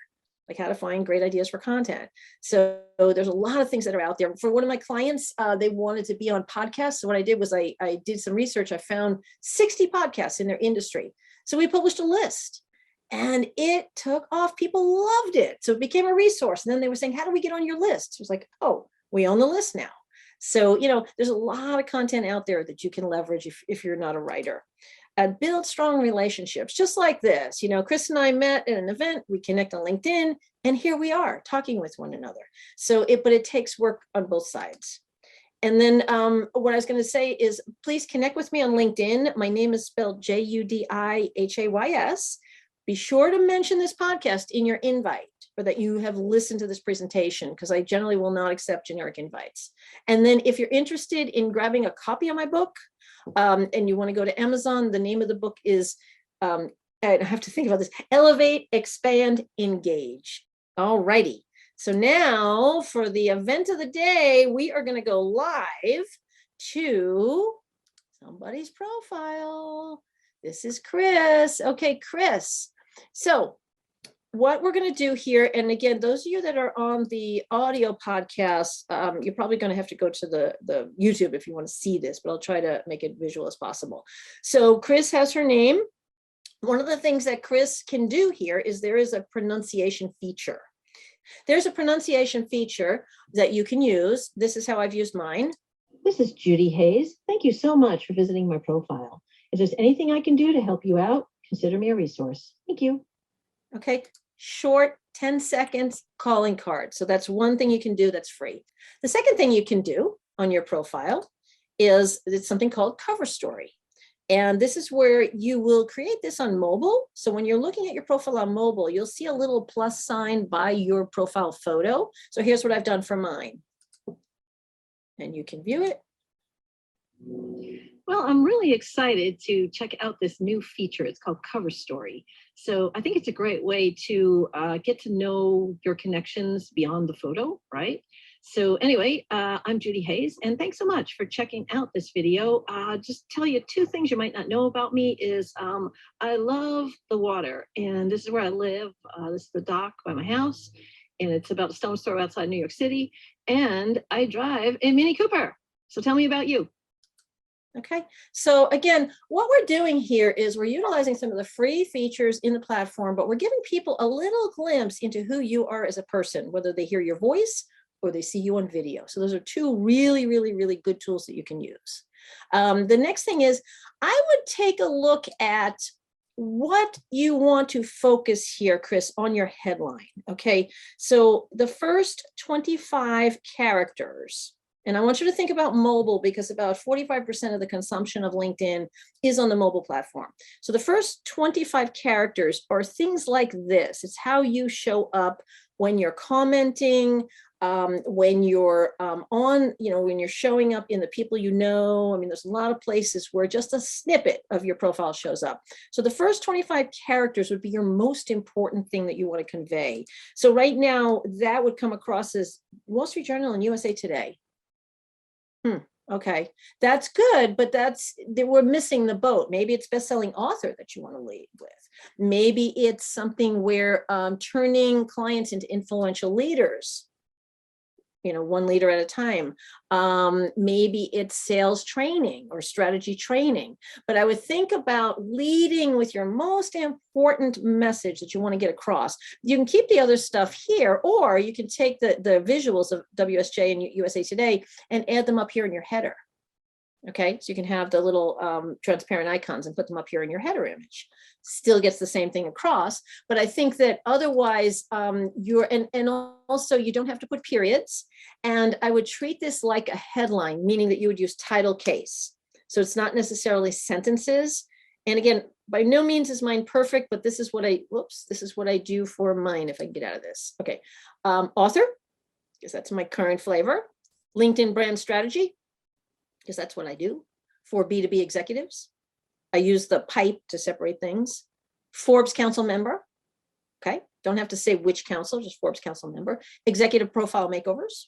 Like how to find great ideas for content. So there's a lot of things that are out there. For one of my clients, they wanted to be on podcasts. So what I did was I did some research. I found 60 podcasts in their industry. So we published a list and it took off. People loved it. So it became a resource. And then they were saying, how do we get on your list? It was like, oh, we own the list now. So, there's a lot of content out there that you can leverage if you're not a writer. And build strong relationships, just like this. Chris and I met at an event, we connect on LinkedIn, and here we are talking with one another. So but it takes work on both sides. And then what I was going to say is, please connect with me on LinkedIn. My name is spelled Judihays. Be sure to mention this podcast in your invite, or that you have listened to this presentation, because I generally will not accept generic invites. And then if you're interested in grabbing a copy of my book, and you want to go to Amazon, the name of the book is, I have to think about this, Elevate, Expand, Engage. All righty. So now for the event of the day, we are going to go live to somebody's profile. This is Chris. Okay, Chris. So what we're going to do here, and again, those of you that are on the audio podcast, you're probably going to have to go to the YouTube if you want to see this, but I'll try to make it visual as possible. So Chris has her name. One of the things that Chris can do here is there is a pronunciation feature. There's a pronunciation feature that you can use. This is how I've used mine. This is Judi Hays. Thank you so much for visiting my profile. If there's anything I can do to help you out, consider me a resource. Thank you. Okay, short 10 seconds calling card. So that's one thing you can do that's free. The second thing you can do on your profile is it's something called cover story. And this is where you will create this on mobile. So when you're looking at your profile on mobile, you'll see a little plus sign by your profile photo. So here's what I've done for mine. And you can view it. Well, I'm really excited to check out this new feature. It's called Cover Story. So I think it's a great way to get to know your connections beyond the photo, right? So anyway, I'm Judi Hays, and thanks so much for checking out this video. Just tell you 2 things you might not know about me is I love the water, and this is where I live. This is the dock by my house, and it's about a stone's throw outside New York City, and I drive a Mini Cooper. So tell me about you. Okay, so again, what we're doing here is we're utilizing some of the free features in the platform, but we're giving people a little glimpse into who you are as a person, whether they hear your voice or they see you on video. So those are 2 really, really, really good tools that you can use. The next thing is I would take a look at what you want to focus here, Chris, on your headline. Okay, so the first 25 characters. And I want you to think about mobile because about 45% of the consumption of LinkedIn is on the mobile platform. So the first 25 characters are things like this. It's how you show up when you're commenting, when you're on, when you're showing up in the people you know. I mean, there's a lot of places where just a snippet of your profile shows up. So the first 25 characters would be your most important thing that you want to convey. So right now, that would come across as Wall Street Journal and USA Today. Okay, that's good, but we're missing the boat. Maybe it's best-selling author that you want to lead with. Maybe it's something where turning clients into influential leaders, one leader at a time. Maybe it's sales training or strategy training. But I would think about leading with your most important message that you want to get across. You can keep the other stuff here, or you can take the visuals of WSJ and USA Today and add them up here in your header. Okay, so you can have the little transparent icons and put them up here in your header image. Still gets the same thing across, but I think that otherwise and also you don't have to put periods. And I would treat this like a headline, meaning that you would use title case. So it's not necessarily sentences. And again, by no means is mine perfect, but this is what I do for mine if I can get out of this. Okay, author, because that's my current flavor. LinkedIn brand strategy, because that's what I do for B2B executives. I use the pipe to separate things. Forbes council member. Okay, don't have to say which council, just Forbes council member. Executive profile makeovers,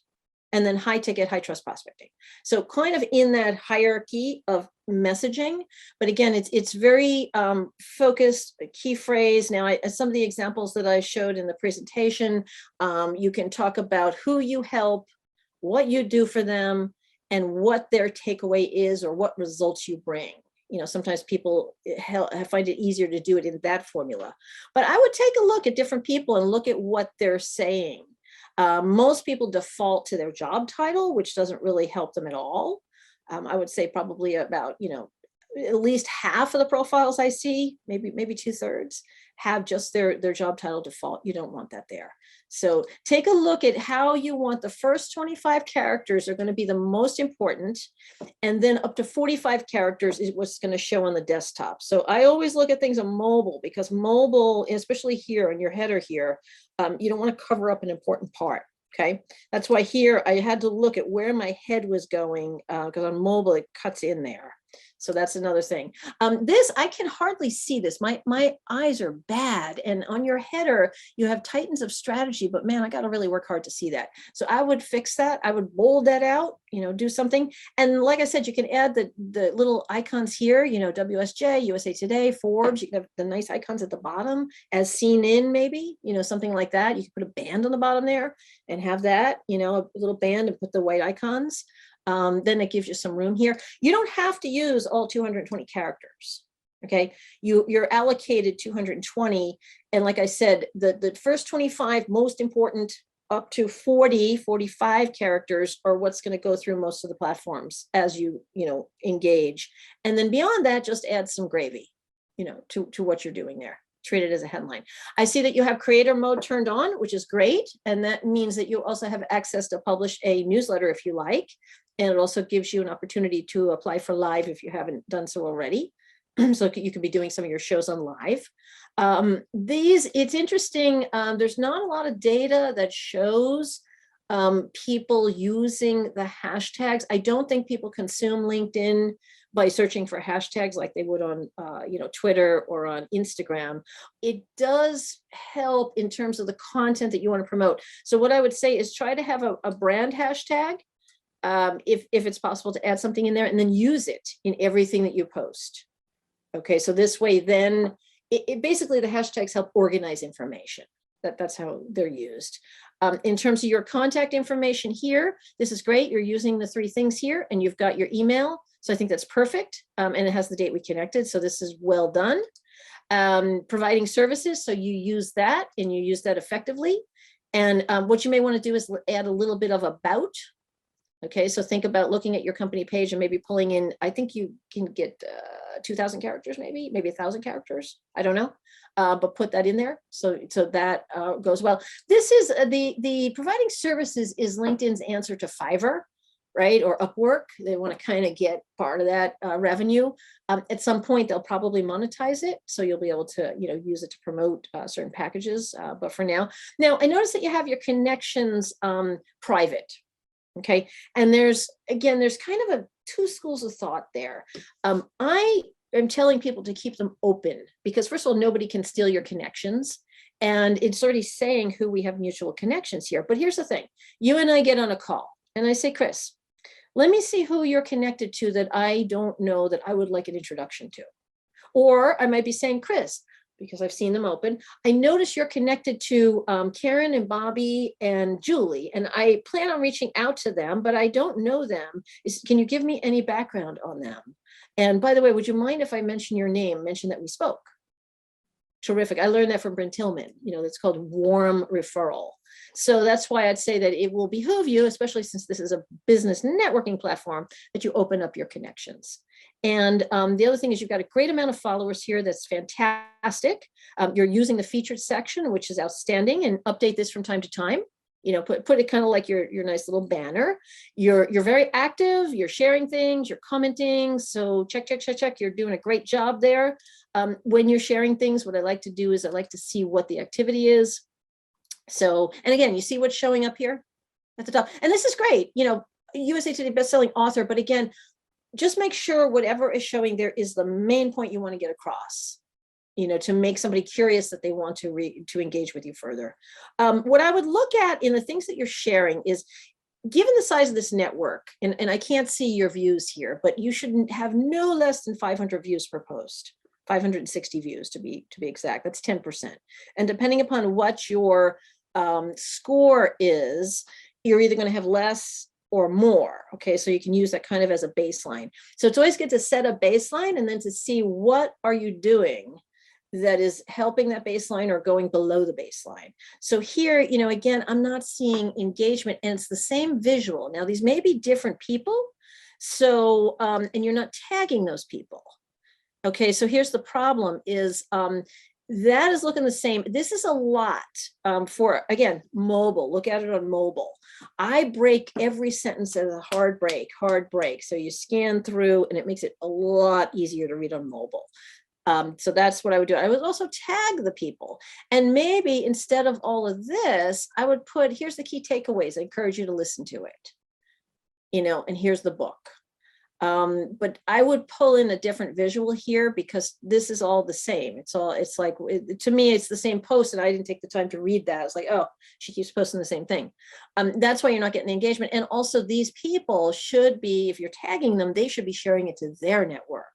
and then high ticket, high trust prospecting. So kind of in that hierarchy of messaging, but again, it's very focused, a key phrase. Now, some of the examples that I showed in the presentation, you can talk about who you help, what you do for them, and what their takeaway is or what results you bring. Sometimes people find it easier to do it in that formula. But I would take a look at different people and look at what they're saying. Most people default to their job title, which doesn't really help them at all. I would say probably about, at least half of the profiles I see, maybe 2/3, have just their job title default. You don't want that there. So take a look at how you want the first 25 characters are going to be the most important. And then up to 45 characters is what's going to show on the desktop. So I always look at things on mobile, because mobile, especially here in your header here, you don't want to cover up an important part. Okay, that's why here I had to look at where my head was going, because on mobile it cuts in there. So that's another thing. This, I can hardly see this. My eyes are bad. And on your header, you have titans of strategy, but man, I got to really work hard to see that. So I would fix that. I would bold that out, do something. And like I said, you can add the little icons here, WSJ, USA Today, Forbes. You can have the nice icons at the bottom as seen in, maybe, something like that. You can put a band on the bottom there and have that, a little band, and put the white icons. Then it gives you some room here. You don't have to use all 220 characters. Okay, you're allocated 220. And like I said, the first 25 most important up to 45 characters are what's going to go through most of the platforms as you engage. And then beyond that, just add some gravy, to what you're doing there. Treat it as a headline. I see that you have creator mode turned on, which is great. And that means that you also have access to publish a newsletter if you like. And it also gives you an opportunity to apply for live if you haven't done so already. So you could be doing some of your shows on live. It's interesting. There's not a lot of data that shows people using the hashtags. I don't think people consume LinkedIn by searching for hashtags like they would on Twitter or on Instagram. It does help in terms of the content that you want to promote. So what I would say is try to have a brand hashtag, if it's possible to add something in there, and then use it in everything that you post. Okay, so this way then it basically the hashtags help organize information. That's how they're used. In terms of your contact information here, this is great. You're using the 3 things here, and you've got your email. So I think that's perfect. And it has the date we connected. So this is well done. Providing services. So you use that, and you use that effectively. And what you may want to do is add a little bit of about. Okay, so think about looking at your company page and maybe pulling in, I think you can get 2,000 characters, maybe 1,000 characters. I don't know, but put that in there. So that goes well. This is the providing services is LinkedIn's answer to Fiverr. right? Or Upwork, they want to kind of get part of that revenue. At some point, they'll probably monetize it. So you'll be able to, use it to promote certain packages. But for now, I noticed that you have your connections private. Okay. And there's kind of two schools of thought there. I am telling people to keep them open because first of all, nobody can steal your connections. And it's already saying who we have mutual connections here. But here's the thing. You and I get on a call and I say, Chris, let me see who you're connected to that I don't know that I would like an introduction to. Or I might be saying, Chris, because I've seen them open, I notice you're connected to Karen and Bobby and Julie, and I plan on reaching out to them, but I don't know them. Can you give me any background on them? And by the way, would you mind if I mention your name, mention that we spoke? Terrific. I learned that from Brent Tillman. That's called warm referral. So that's why I'd say that it will behoove you, especially since this is a business networking platform, that you open up your connections. And the other thing is you've got a great amount of followers here. That's fantastic. You're using the featured section, which is outstanding, and update this from time to time. Put it kind of like your nice little banner. You're very active. You're sharing things. You're commenting. So check. You're doing a great job there. When you're sharing things, what I like to do is I like to see what the activity is. So, and again, you see what's showing up here at the top. And this is great. USA Today bestselling author. But again, just make sure whatever is showing there is the main point you want to get across. To make somebody curious that they want to engage with you further. What I would look at in the things that you're sharing is, given the size of this network, and I can't see your views here, but you should have no less than 500 views per post, 560 views to be exact. That's 10%. And depending upon what your score is, you're either going to have less or more. Okay, so you can use that kind of as a baseline. So it's always good to set a baseline and then to see what are you doing that is helping that baseline or going below the baseline. So here, again, I'm not seeing engagement, and it's the same visual. Now, these may be different people. So, and you're not tagging those people. Okay, so here's the problem is that is looking the same. This is a lot for, again, mobile. Look at it on mobile. I break every sentence as a hard break. So you scan through and it makes it a lot easier to read on mobile. So that's what I would do. I would also tag the people. And maybe instead of all of this, I would put, here's the key takeaways. I encourage you to listen to it, and here's the book. But I would pull in a different visual here because this is all the same. It's like, to me, it's the same post and I didn't take the time to read that. It's like, oh, she keeps posting the same thing. That's why you're not getting the engagement. And also these people should be, if you're tagging them, they should be sharing it to their network.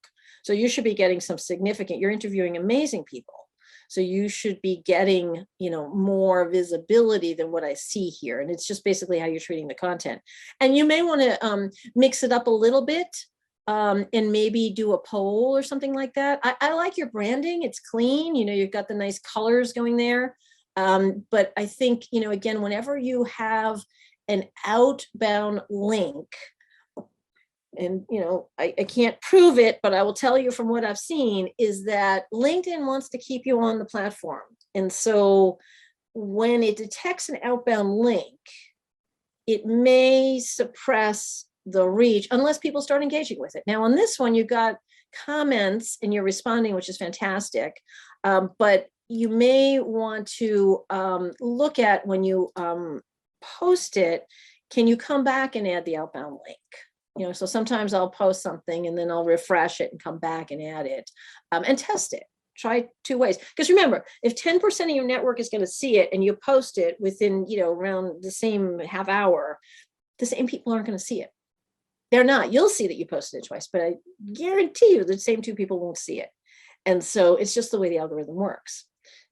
So you should be getting some significant, you're interviewing amazing people. So you should be getting, more visibility than what I see here. And it's just basically how you're treating the content. And you may want to mix it up a little bit and maybe do a poll or something like that. I like your branding. It's clean. You've got the nice colors going there. But I think, again, whenever you have an outbound link, and I can't prove it, but I will tell you from what I've seen is that LinkedIn wants to keep you on the platform. And so when it detects an outbound link, it may suppress the reach unless people start engaging with it. Now on this one, you've got comments and you're responding, which is fantastic. But you may want to look at when you post it, can you come back and add the outbound link? So sometimes I'll post something and then I'll refresh it and come back and add it and test it. Try two ways. Because remember, if 10% of your network is going to see it and you post it within, around the same half hour, the same people aren't going to see it. They're not. You'll see that you posted it twice, but I guarantee you the same two people won't see it. And so it's just the way the algorithm works.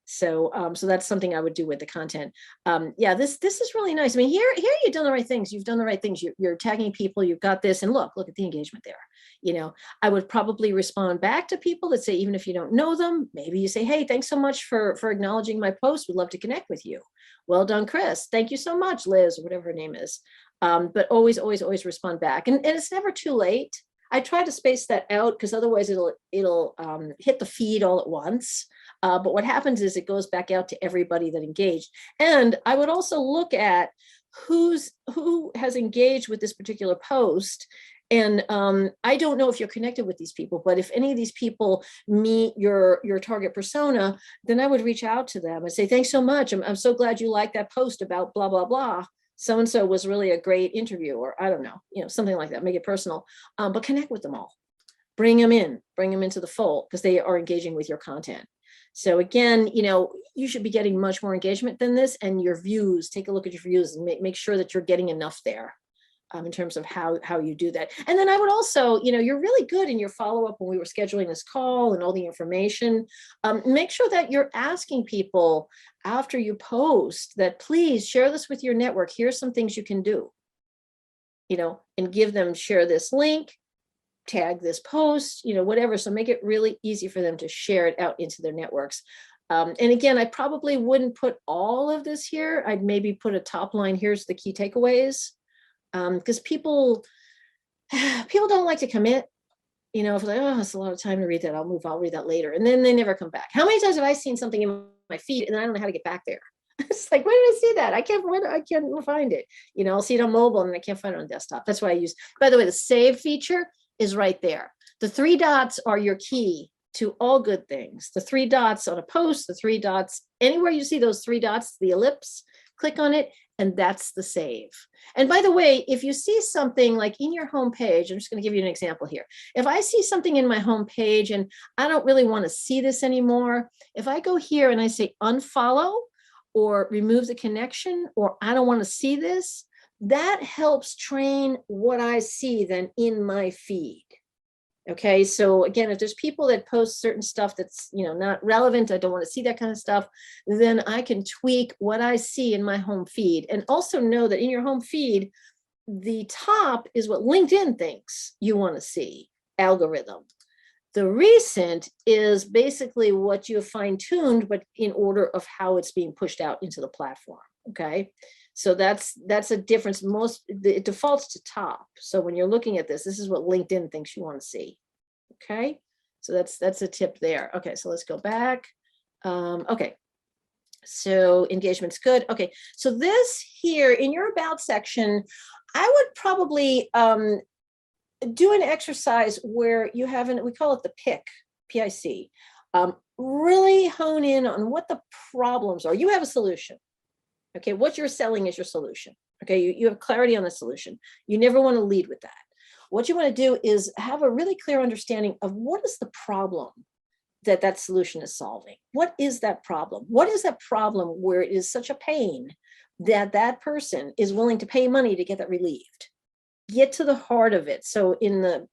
So, so that's something I would do with the content. Yeah, this is really nice. I mean, here you've done the right things. You've done the right things. You're tagging people. You've got this, and look at the engagement there. I would probably respond back to people that say, even if you don't know them, maybe you say, hey, thanks so much for acknowledging my post. We'd love to connect with you. Well done, Chris. Thank you so much, Liz, or whatever her name is. But always respond back, and it's never too late. I try to space that out because otherwise it'll hit the feed all at once. But what happens is it goes back out to everybody that engaged. And I would also look at who has engaged with this particular post. And I don't know if you're connected with these people, but if any of these people meet your target persona, then I would reach out to them and say, thanks so much. I'm so glad you liked that post about blah, blah, blah. So-and-so was really a great interview, or I don't know, something like that, make it personal, but connect with them all. Bring them into the fold because they are engaging with your content. So again, you should be getting much more engagement than this, and your views, take a look at your views and make sure that you're getting enough there in terms of how you do that. And then I would also, you're really good in your follow-up when we were scheduling this call and all the information. Make sure that you're asking people after you post that, please share this with your network. Here's some things you can do, and give them, share this link, tag this post, whatever. So make it really easy for them to share it out into their networks. And again, I probably wouldn't put all of this here. I'd maybe put a top line. Here's the key takeaways. Because people don't like to commit, if like, oh, it's a lot of time to read that. I'll read that later. And then they never come back. How many times have I seen something in my feed and I don't know how to get back there? It's like, where did I see that? I can't find it. I'll see it on mobile and I can't find it on desktop. That's why I use, by the way, the save feature is right there. The 3 dots are your key to all good things. The 3 dots on a post, the 3 dots, anywhere you see those 3 dots, the ellipse, click on it, and that's the save. And by the way, if you see something like in your homepage, I'm just going to give you an example here. If I see something in my homepage and I don't really want to see this anymore, if I go here and I say unfollow or remove the connection, or I don't want to see this, that helps train what I see then in my feed. Okay, so again, if there's people that post certain stuff that's not relevant, I don't want to see that kind of stuff, then I can tweak what I see in my home feed. And also know that in your home feed, the top is what LinkedIn thinks you want to see, algorithm. The recent is basically what you have fine-tuned, but in order of how it's being pushed out into the platform. Okay, so that's a difference. It defaults to top. So when you're looking at this is what LinkedIn thinks you want to see. Okay, so that's a tip there. Okay, so let's go back. Okay, so engagement's good. Okay, so this here in your about section, I would probably do an exercise where you have we call it the PIC. Really hone in on what the problems are. You have a solution. Okay, what you're selling is your solution. Okay, you have clarity on the solution. You never want to lead with that. What you want to do is have a really clear understanding of what is the problem that solution is solving. What is that problem? What is that problem where it is such a pain that person is willing to pay money to get that relieved? Get to the heart of it. So in the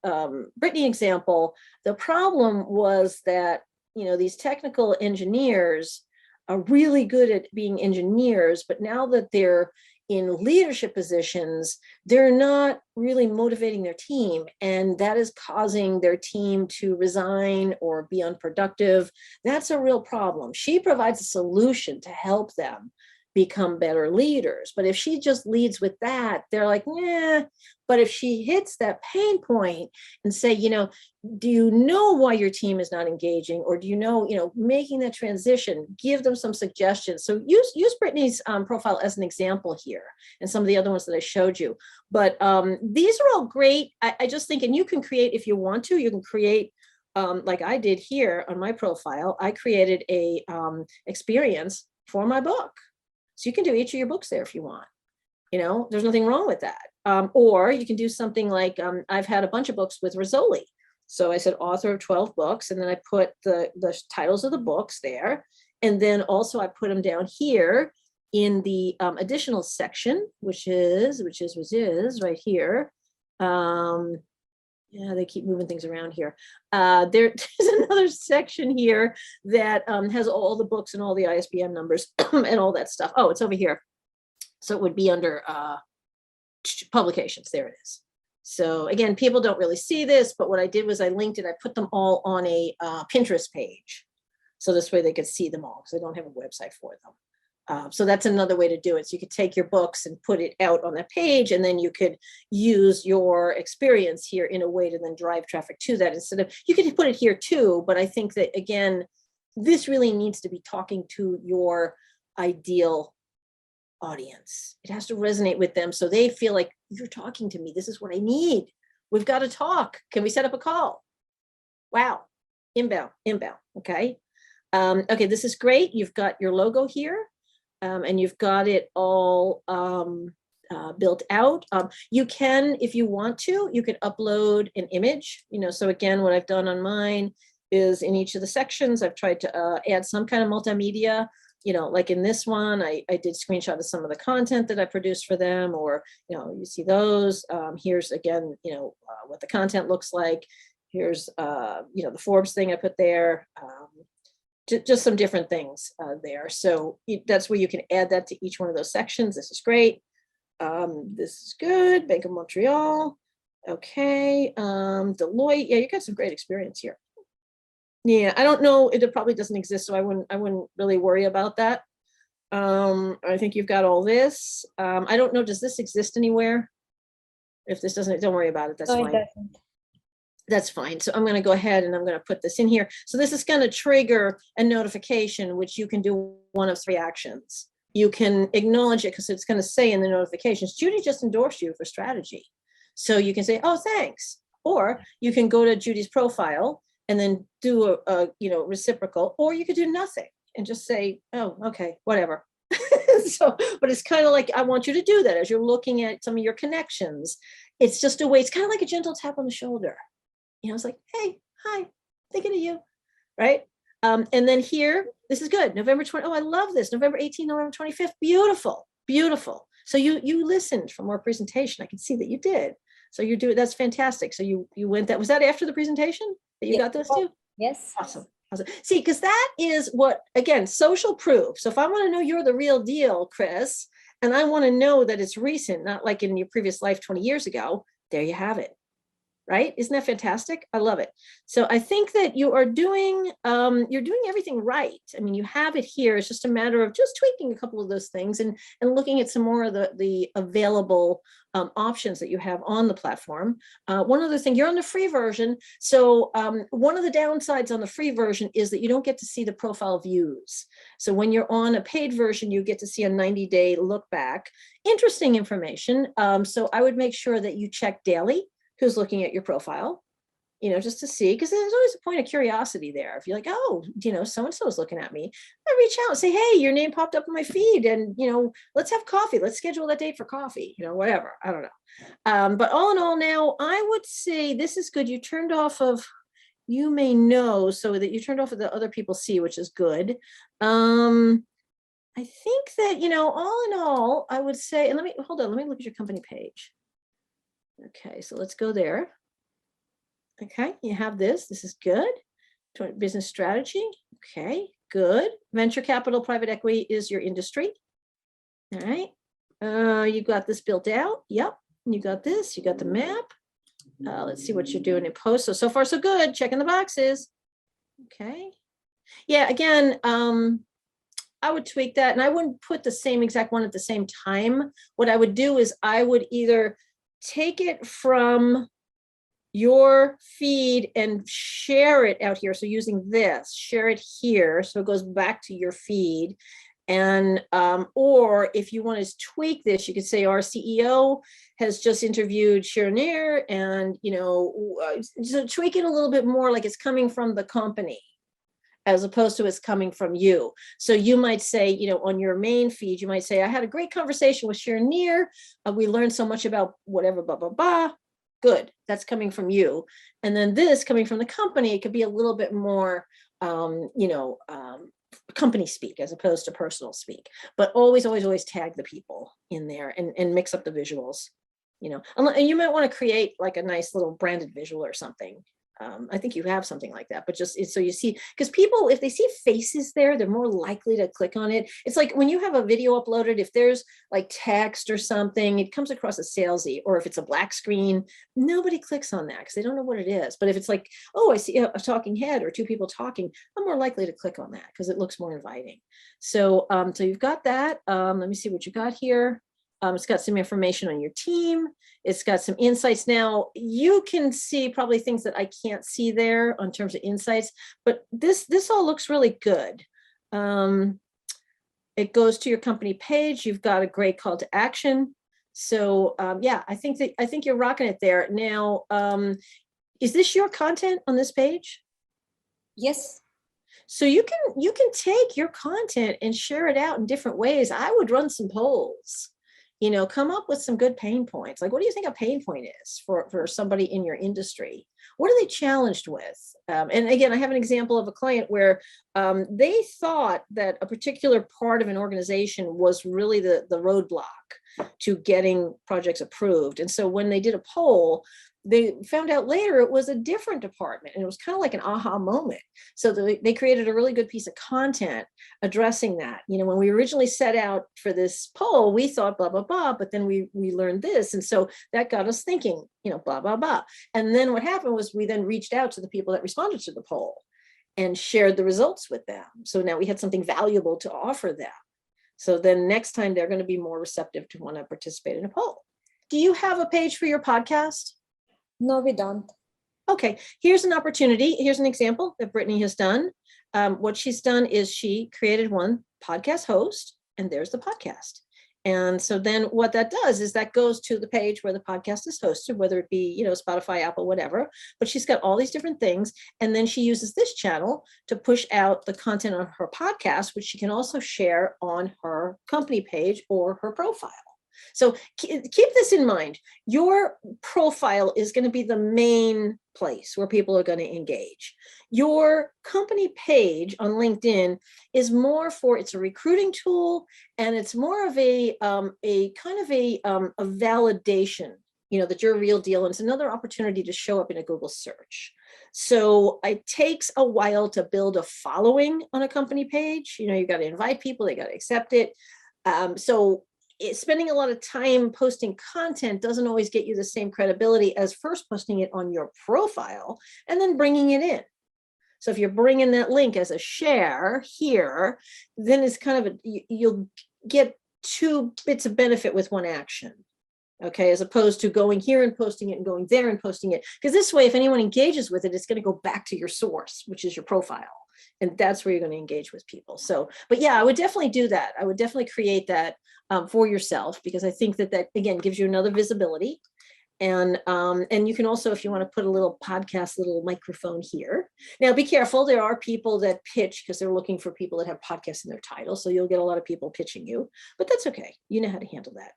Brittany example, the problem was that, these technical engineers are really good at being engineers, but now that they're in leadership positions, they're not really motivating their team. And that is causing their team to resign or be unproductive. That's a real problem. She provides a solution to help them become better leaders. But if she just leads with that, they're like, nah. But if she hits that pain point and say, do you know why your team is not engaging? Or do you know, making that transition, give them some suggestions. So use Brittany's profile as an example here and some of the other ones that I showed you. But these are all great. I just think, and you can create, if you want to, you can create, like I did here on my profile, I created a experience for my book. So you can do each of your books there if you want. There's nothing wrong with that. Or you can do something like, I've had a bunch of books with Rizzoli. So I said author of 12 books, and then I put the titles of the books there. And then also I put them down here in the additional section, which is right here. Yeah, they keep moving things around here. There's another section here that has all the books and all the ISBN numbers and all that stuff. Oh, it's over here. So it would be under publications. There it is. So again, people don't really see this, but what I did was I linked it. I put them all on a Pinterest page. So this way they could see them all because I don't have a website for them. So that's another way to do it. So you could take your books and put it out on that page, and then you could use your experience here in a way to then drive traffic to that instead of, you could put it here too, but I think that, again, this really needs to be talking to your ideal audience. It has to resonate with them so they feel like you're talking to me. This is what I need. We've got to talk. Can we set up a call? Wow. Inbound. Okay. Okay, this is great. You've got your logo here, and you've got it all built out. You can, if you want to, you can upload an image, so again, what I've done on mine is in each of the sections, I've tried to add some kind of multimedia, like in this one, I did screenshot of some of the content that I produced for them, or, you see those. Here's again, what the content looks like. Here's, the Forbes thing I put there. Just some different things there. So that's where you can add that to each one of those sections. This is great. This is good. Bank of Montreal. Okay. Deloitte. Yeah, you got some great experience here. Yeah, I don't know. It probably doesn't exist, so I wouldn't really worry about that. I think you've got all this. I don't know. Does this exist anywhere? If this doesn't, don't worry about it. That's fine. It doesn't. That's fine. So I'm going to go ahead and I'm going to put this in here. So this is going to trigger a notification, which you can do one of 3 actions. You can acknowledge it because it's going to say in the notifications, Judi just endorsed you for strategy. So you can say, oh, thanks. Or you can go to Judi's profile and then do a reciprocal, or you could do nothing and just say, oh, okay, whatever. So, but it's kind of like, I want you to do that as you're looking at some of your connections. It's just a way, it's kind of like a gentle tap on the shoulder. It's like, hey, hi, thinking of you, right? And then here, this is good. November 20. Oh, I love this. November 18th, November 25th. Beautiful, beautiful. So you listened for more presentation. I can see that you did. So you're doing, that's fantastic. So you went that, was that after the presentation that you got those two? Yes. Awesome. See, because that is what, again, social proof. So if I want to know you're the real deal, Chris, and I want to know that it's recent, not like in your previous life 20 years ago, there you have it. Right? Isn't that fantastic? I love it. So I think that you're doing everything right. I mean, you have it here. It's just a matter of just tweaking a couple of those things and looking at some more of the available options that you have on the platform. One other thing, you're on the free version. So one of the downsides on the free version is that you don't get to see the profile views. So when you're on a paid version, you get to see a 90-day look back. Interesting information. So I would make sure that you check daily who's looking at your profile, just to see, because there's always a point of curiosity there. If you're like, oh, so-and-so is looking at me, I reach out and say, hey, your name popped up in my feed and, let's have coffee. Let's schedule that date for coffee, whatever. I don't know. But all in all now, I would say this is good. You turned off of, you may know, so that you turned off of the other people see, which is good. I think that, all in all, I would say, and let me look at your company page. Okay, so let's go there. Okay, you have this. This is good. Business strategy. Okay, good. Venture capital, private equity is your industry. All right. You got this built out. Yep. You got this. You got the map. Let's see what you're doing in post. So far, so good. Checking the boxes. Okay. Yeah, again, I would tweak that, and I wouldn't put the same exact one at the same time. What I would do is I would either take it from your feed and share it out here. So using this, share it here, so it goes back to your feed. And or if you want to tweak this, you could say our CEO has just interviewed Chernier, and so tweak it a little bit more like it's coming from the company, as opposed to it's coming from you. So you might say, on your main feed, you might say, I had a great conversation with Chernier. We learned so much about whatever, blah, blah, blah. Good. That's coming from you. And then this coming from the company, it could be a little bit more, company speak as opposed to personal speak. But always, always, always tag the people in there and mix up the visuals. And you might want to create like a nice little branded visual or something. I think you have something like that, but just so you see, because people, if they see faces there, they're more likely to click on it. It's like when you have a video uploaded, if there's like text or something, it comes across as salesy, or if it's a black screen, nobody clicks on that because they don't know what it is. But if it's like, oh, I see a talking head or two people talking, I'm more likely to click on that because it looks more inviting. So, so you've got that. Let me see what you got here. It's got some information on your team. It's got some insights. Now you can see probably things that I can't see there in terms of insights, but this all looks really good. It goes to your company page. You've got a great call to action. So yeah, I think you're rocking it there. Now, is this your content on this page? Yes. So you can take your content and share it out in different ways. I would run some polls, come up with some good pain points. Like, what do you think a pain point is for somebody in your industry? What are they challenged with? And again, I have an example of a client where they thought that a particular part of an organization was really the roadblock to getting projects approved. And so when they did a poll, they found out later it was a different department, and it was kind of like an aha moment. So they created a really good piece of content addressing that. When we originally set out for this poll, we thought blah, blah, blah, but then we learned this. And so that got us thinking, blah, blah, blah. And then what happened was we then reached out to the people that responded to the poll and shared the results with them. So now we had something valuable to offer them. So then next time they're going to be more receptive to want to participate in a poll. Do you have a page for your podcast? No, we don't. Okay, here's an opportunity. Here's an example that Brittany has done. What she's done is she created one podcast host, and there's the podcast. And so then what that does is that goes to the page where the podcast is hosted, whether it be, Spotify, Apple, whatever, but she's got all these different things. And then she uses this channel to push out the content on her podcast, which she can also share on her company page or her profile. So keep this in mind. Your profile is going to be the main place where people are going to engage. Your company page on LinkedIn is more for, it's a recruiting tool, and it's more of a validation, that you're a real deal. And it's another opportunity to show up in a Google search. So it takes a while to build a following on a company page. You got to invite people, they got to accept it. Spending a lot of time posting content doesn't always get you the same credibility as first posting it on your profile and then bringing it in. So if you're bringing that link as a share here, then it's kind of you'll get two bits of benefit with one action. Okay, as opposed to going here and posting it and going there and posting it. Because this way, if anyone engages with it, it's going to go back to your source, which is your profile. And that's where you're going to engage with people. So, but yeah, I would definitely do that. I would definitely create that for yourself, because I think that again gives you another visibility. And you can also, if you want to put a little microphone here. Now, be careful. There are people that pitch because they're looking for people that have podcasts in their title. So you'll get a lot of people pitching you, but that's okay. You know how to handle that.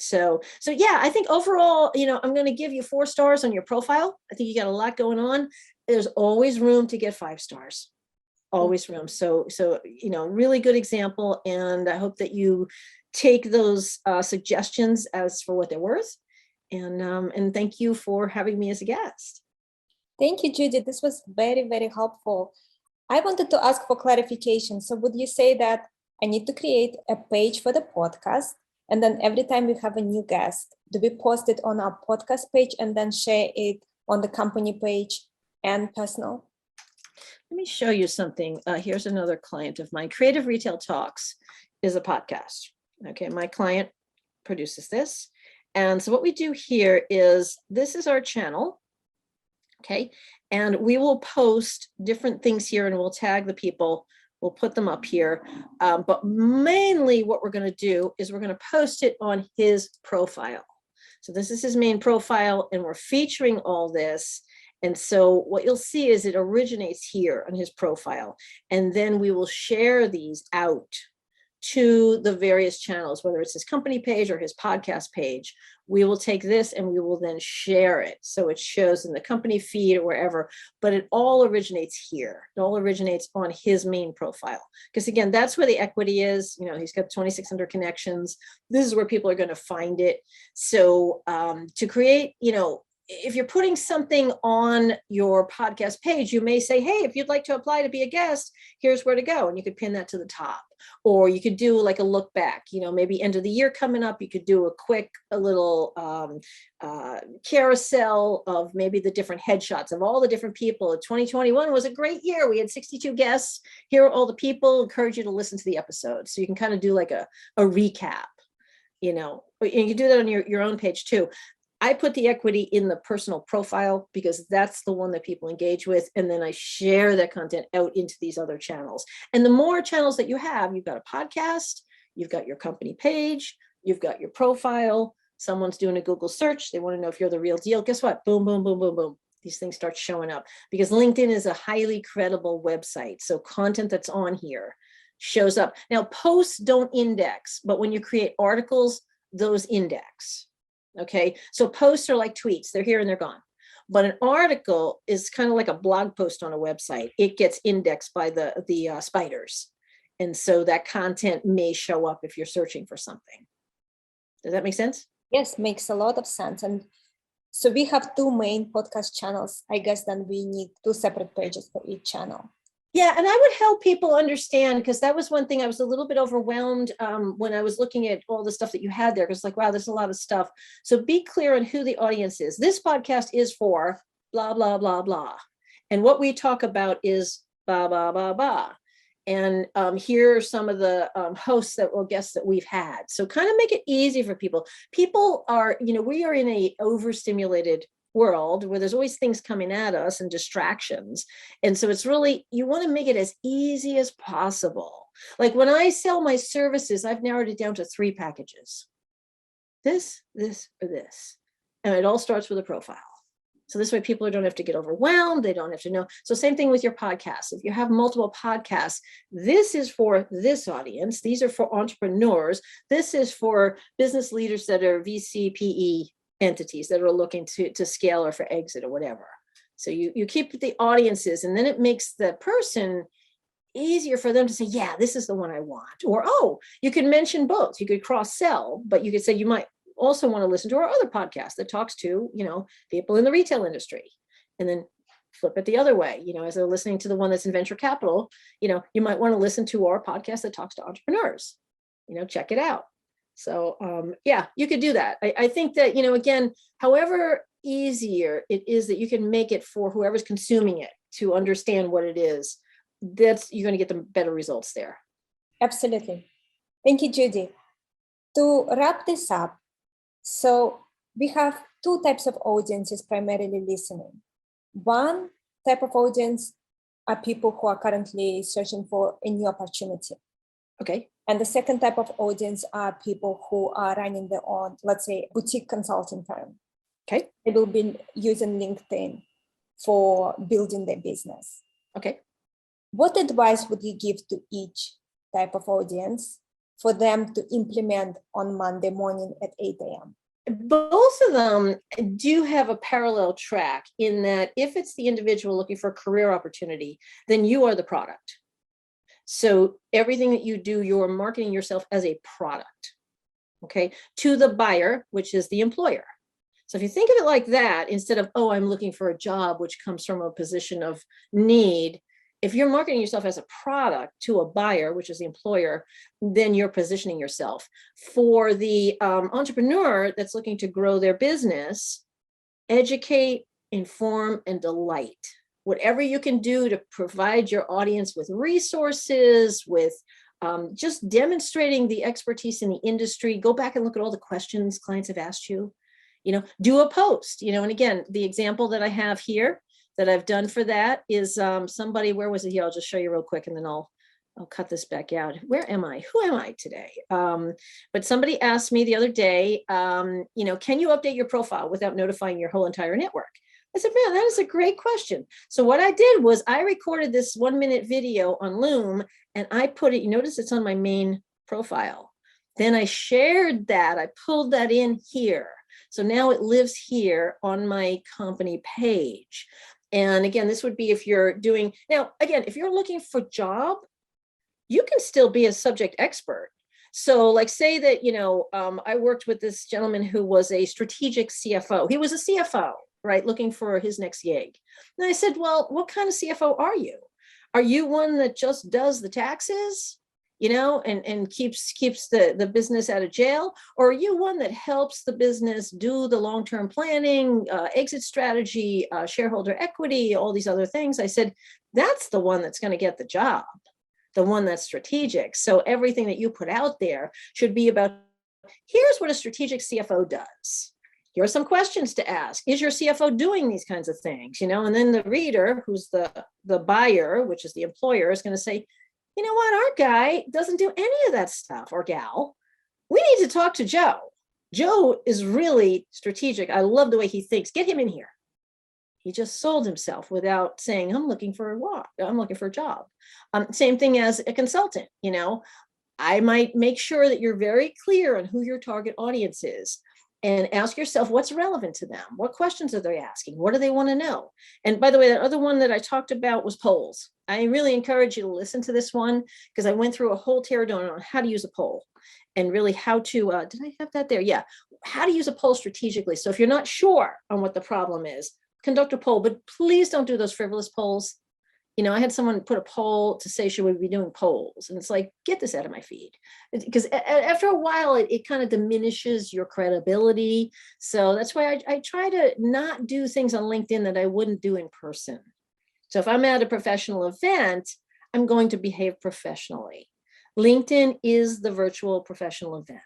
So yeah, I think overall, I'm going to give you 4 stars on your profile. I think you got a lot going on. There's always room to get 5 stars. Always room. So, really good example. And I hope that you take those suggestions as for what they're worth. And thank you for having me as a guest. Thank you, Judi. This was very, very helpful. I wanted to ask for clarification. So would you say that I need to create a page for the podcast, and then every time we have a new guest, do we post it on our podcast page and then share it on the company page and personal? Let me show you something. Here's another client of mine. Creative Retail Talks is a podcast. Okay, my client produces this. And so what we do here is, this is our channel. Okay, and we will post different things here, and we'll tag the people. We'll put them up here. But mainly what we're going to do is we're going to post it on his profile. So this is his main profile, and we're featuring all this. And so what you'll see is it originates here on his profile, and then we will share these out to the various channels, whether it's his company page or his podcast page. We will take this and we will then share it. So it shows in the company feed or wherever, but it all originates here. It all originates on his main profile. Because again, that's where the equity is. He's got 2,600 connections. This is where people are going to find it. So to create, if you're putting something on your podcast page, you may say, hey, if you'd like to apply to be a guest, here's where to go. And you could pin that to the top. Or you could do like a look back, maybe end of the year coming up, you could do a little carousel of maybe the different headshots of all the different people. 2021 was a great year. We had 62 guests. Here are all the people. Encourage you to listen to the episode. So you can kind of do like a recap, and you can do that on your own page too. I put the equity in the personal profile because that's the one that people engage with. And then I share that content out into these other channels. And the more channels that you have, you've got a podcast, you've got your company page, you've got your profile, someone's doing a Google search, they want to know if you're the real deal. Guess what? Boom, boom, boom, boom, boom. These things start showing up because LinkedIn is a highly credible website. So content that's on here shows up. Now, posts don't index, but when you create articles, those index. Okay, so posts are like tweets, they're here and they're gone. But an article is kind of like a blog post on a website. It gets indexed by the spiders. And so that content may show up if you're searching for something. Does that make sense? Yes, makes a lot of sense. And so we have two main podcast channels. I guess then we need two separate pages for each channel. Yeah, and I would help people understand, because that was one thing I was a little bit overwhelmed when I was looking at all the stuff that you had there, because like, wow, there's a lot of stuff. So be clear on who the audience is. This podcast is for blah, blah, blah, blah. And what we talk about is blah, blah, blah, blah. And here are some of the hosts that or guests that we've had. So kind of make it easy for people. People are, we are in a overstimulated world where there's always things coming at us and distractions. And so it's really, you want to make it as easy as possible. Like when I sell my services, I've narrowed it down to 3 packages. This, or this. And it all starts with a profile. So this way people don't have to get overwhelmed. They don't have to know. So same thing with your podcasts. If you have multiple podcasts, this is for this audience. These are for entrepreneurs. This is for business leaders that are VC, PE entities that are looking to scale or for exit or whatever. So you keep the audiences, and then it makes the person easier for them to say, yeah, this is the one I want. Or, oh, you can mention both. You could cross sell, but you could say you might also want to listen to our other podcast that talks to, people in the retail industry, and then flip it the other way. As they're listening to the one that's in venture capital, you might want to listen to our podcast that talks to entrepreneurs, check it out. So, yeah, you could do that. I think that, again, however easier it is that you can make it for whoever's consuming it to understand what it is, you're going to get the better results there. Absolutely. Thank you, Judi. To wrap this up, so we have 2 types of audiences primarily listening. One type of audience are people who are currently searching for a new opportunity. Okay. And the second type of audience are people who are running their own, let's say, boutique consulting firm. Okay. They will be using LinkedIn for building their business. Okay. What advice would you give to each type of audience for them to implement on Monday morning at 8 a.m.? Both of them do have a parallel track in that if it's the individual looking for a career opportunity, then you are the product. So everything that you do, you're marketing yourself as a product, okay, to the buyer, which is the employer. So if you think of it like that, instead of, oh, I'm looking for a job, which comes from a position of need, if you're marketing yourself as a product to a buyer, which is the employer, then you're positioning yourself. For the entrepreneur that's looking to grow their business, educate, inform, and delight. Whatever you can do to provide your audience with resources, with just demonstrating the expertise in the industry. Go back and look at all the questions clients have asked you, do a post, and again, the example that I have here that I've done for that is somebody, where was it here? I'll just show you real quick and then I'll cut this back out. Where am I? Who am I today? But somebody asked me the other day, can you update your profile without notifying your whole entire network? I said, man, that is a great question. So what I did was I recorded this 1-minute video on Loom and I put it, you notice it's on my main profile. Then I shared that, I pulled that in here. So now it lives here on my company page. And again, this would be if you're doing, now, again, if you're looking for a job, you can still be a subject expert. So like say that, I worked with this gentleman who was a strategic CFO. He was a CFO, right? Looking for his next gig. And I said, well, what kind of CFO are you? Are you one that just does the taxes, and keeps the business out of jail? Or are you one that helps the business do the long-term planning, exit strategy, shareholder equity, all these other things? I said, that's the one that's going to get the job, the one that's strategic. So everything that you put out there should be about, here's what a strategic CFO does. here are some questions to ask. Is your CFO doing these kinds of things? You know, and then the reader, who's the buyer, which is the employer, is going to say, you know what, our guy doesn't do any of that stuff, or gal. We need to talk to Joe. Joe is really strategic. I love the way he thinks. Get him in here. He just sold himself without saying, I'm looking for a job. Same thing as a consultant. You know, I might make sure that you're very clear on who your target audience is, and ask yourself what's relevant to them. What questions are they asking? What do they want to know? And by the way, the other one that I talked about was polls. I really encourage you to listen to this one, because I went through a whole teardown on how to use a poll, and really how to, did I have that there? Yeah, how to use a poll strategically. So if you're not sure on what the problem is, conduct a poll, but please don't do those frivolous polls. You know, I had someone put a poll to say, should we be doing polls? And it's like, get this out of my feed. Because after a while, it kind of diminishes your credibility. So that's why I try to not do things on LinkedIn that I wouldn't do in person. So if I'm at a professional event, I'm going to behave professionally. LinkedIn is the virtual professional event.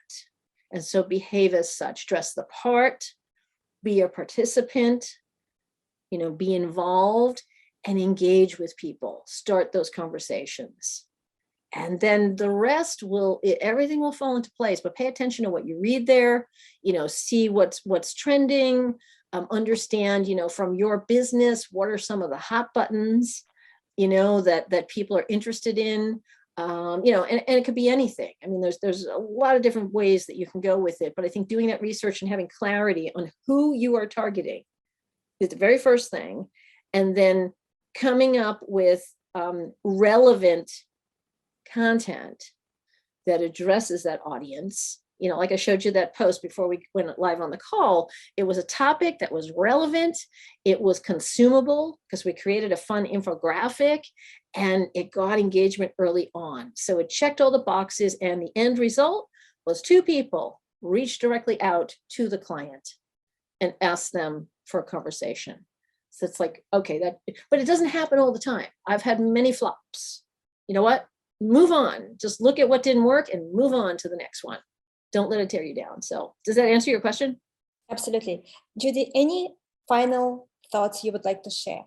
And so behave as such, dress the part, be a participant, you know, be involved, and engage with people, start those conversations. And then the rest everything will fall into place, but pay attention to what you read there, you know, see what's trending, understand, you know, from your business, what are some of the hot buttons, you know, that people are interested in, you know, and it could be anything. I mean, there's a lot of different ways that you can go with it, but I think doing that research and having clarity on who you are targeting is the very first thing. And then coming up with relevant content that addresses that audience. You know, like I showed you that post before we went live on the call, it was a topic that was relevant. It was consumable because we created a fun infographic, and it got engagement early on. So it checked all the boxes, and the end result was 2 people reached directly out to the client and asked them for a conversation. So it's like, okay, but it doesn't happen all the time. I've had many flops. You know what? Move on. Just look at what didn't work and move on to the next one. Don't let it tear you down. So does that answer your question? Absolutely. Judi, any final thoughts you would like to share?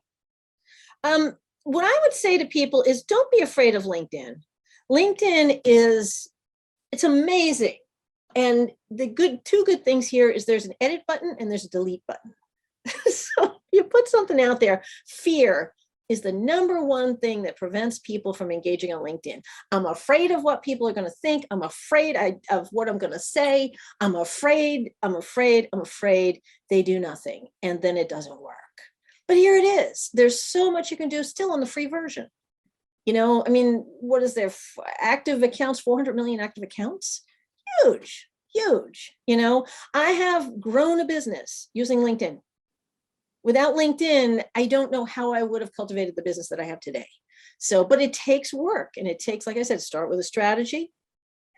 What I would say to people is don't be afraid of LinkedIn. LinkedIn it's amazing. And the 2 good things here is there's an edit button and there's a delete button. So you put something out there. Fear is the #1 thing that prevents people from engaging on LinkedIn. I'm afraid of what people are going to think. I'm afraid of what I'm going to say. I'm afraid. They do nothing. And then it doesn't work. But here it is. There's so much you can do still on the free version. You know, I mean, what is there? Active accounts, 400 million active accounts. Huge. You know, I have grown a business using LinkedIn. Without LinkedIn, I don't know how I would have cultivated the business that I have today. So, but it takes work, and it takes, like I said, start with a strategy,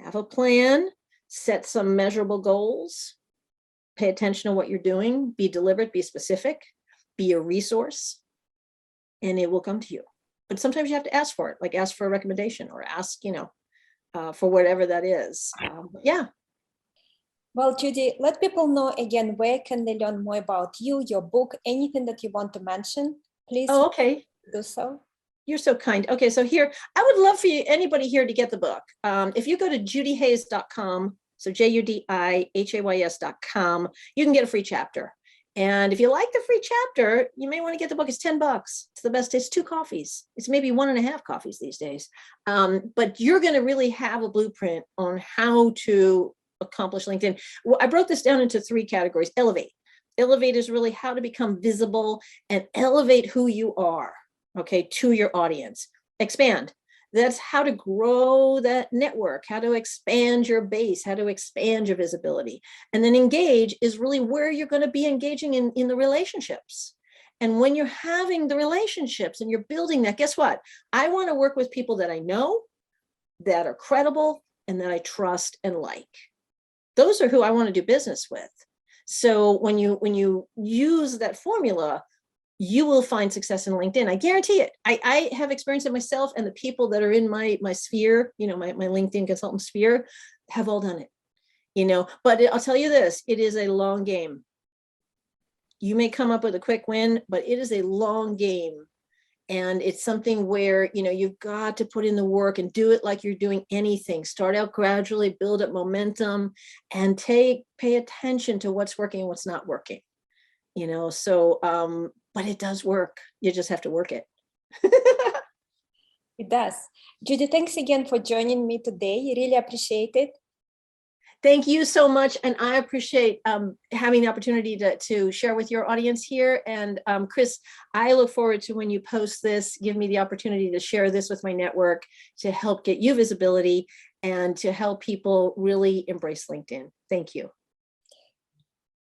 have a plan, set some measurable goals, pay attention to what you're doing, be deliberate, be specific, be a resource, and it will come to you. But sometimes you have to ask for it, like ask for a recommendation or ask, you know, for whatever that is. Yeah. Well, Judi, let people know again, where can they learn more about you, your book, anything that you want to mention, please. Oh, okay. Do so. You're so kind. Okay, so here, I would love for anybody here to get the book. If you go to judihays.com, so JUDIHAYS.com, you can get a free chapter. And if you like the free chapter, you may want to get the book. It's $10. It's the best. It's 2 coffees. It's maybe 1.5 coffees these days. But you're going to really have a blueprint on how to accomplish LinkedIn. Well, I broke this down into 3 categories. Elevate. Elevate is really how to become visible and elevate who you are, okay, to your audience. Expand. That's how to grow that network, how to expand your base, how to expand your visibility. And then engage is really where you're going to be engaging in the relationships. And when you're having the relationships and you're building that, guess what? I want to work with people that I know, that are credible, and that I trust and like. Those are who I want to do business with. So when you use that formula, you will find success in LinkedIn. I guarantee it. I have experienced it myself, and the people that are in my sphere, you know, my LinkedIn consultant sphere, have all done it, you know. But I'll tell you this, it is a long game. You may come up with a quick win, but it is a long game. And it's something where, you know, you've got to put in the work and do it like you're doing anything. Start out gradually, build up momentum, and pay attention to what's working and what's not working. You know, so, but it does work. You just have to work it. It does. Judi, thanks again for joining me today. Really appreciate it. Thank you so much. And I appreciate having the opportunity to share with your audience here. And Chris, I look forward to when you post this, give me the opportunity to share this with my network to help get you visibility and to help people really embrace LinkedIn. Thank you.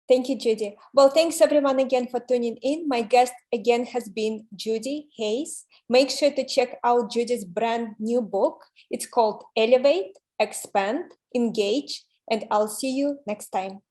Thank you, Judi. Well, thanks everyone again for tuning in. My guest again has been Judi Hayes. Make sure to check out Judi's brand new book. It's called Elevate, Expand, Engage, and I'll see you next time.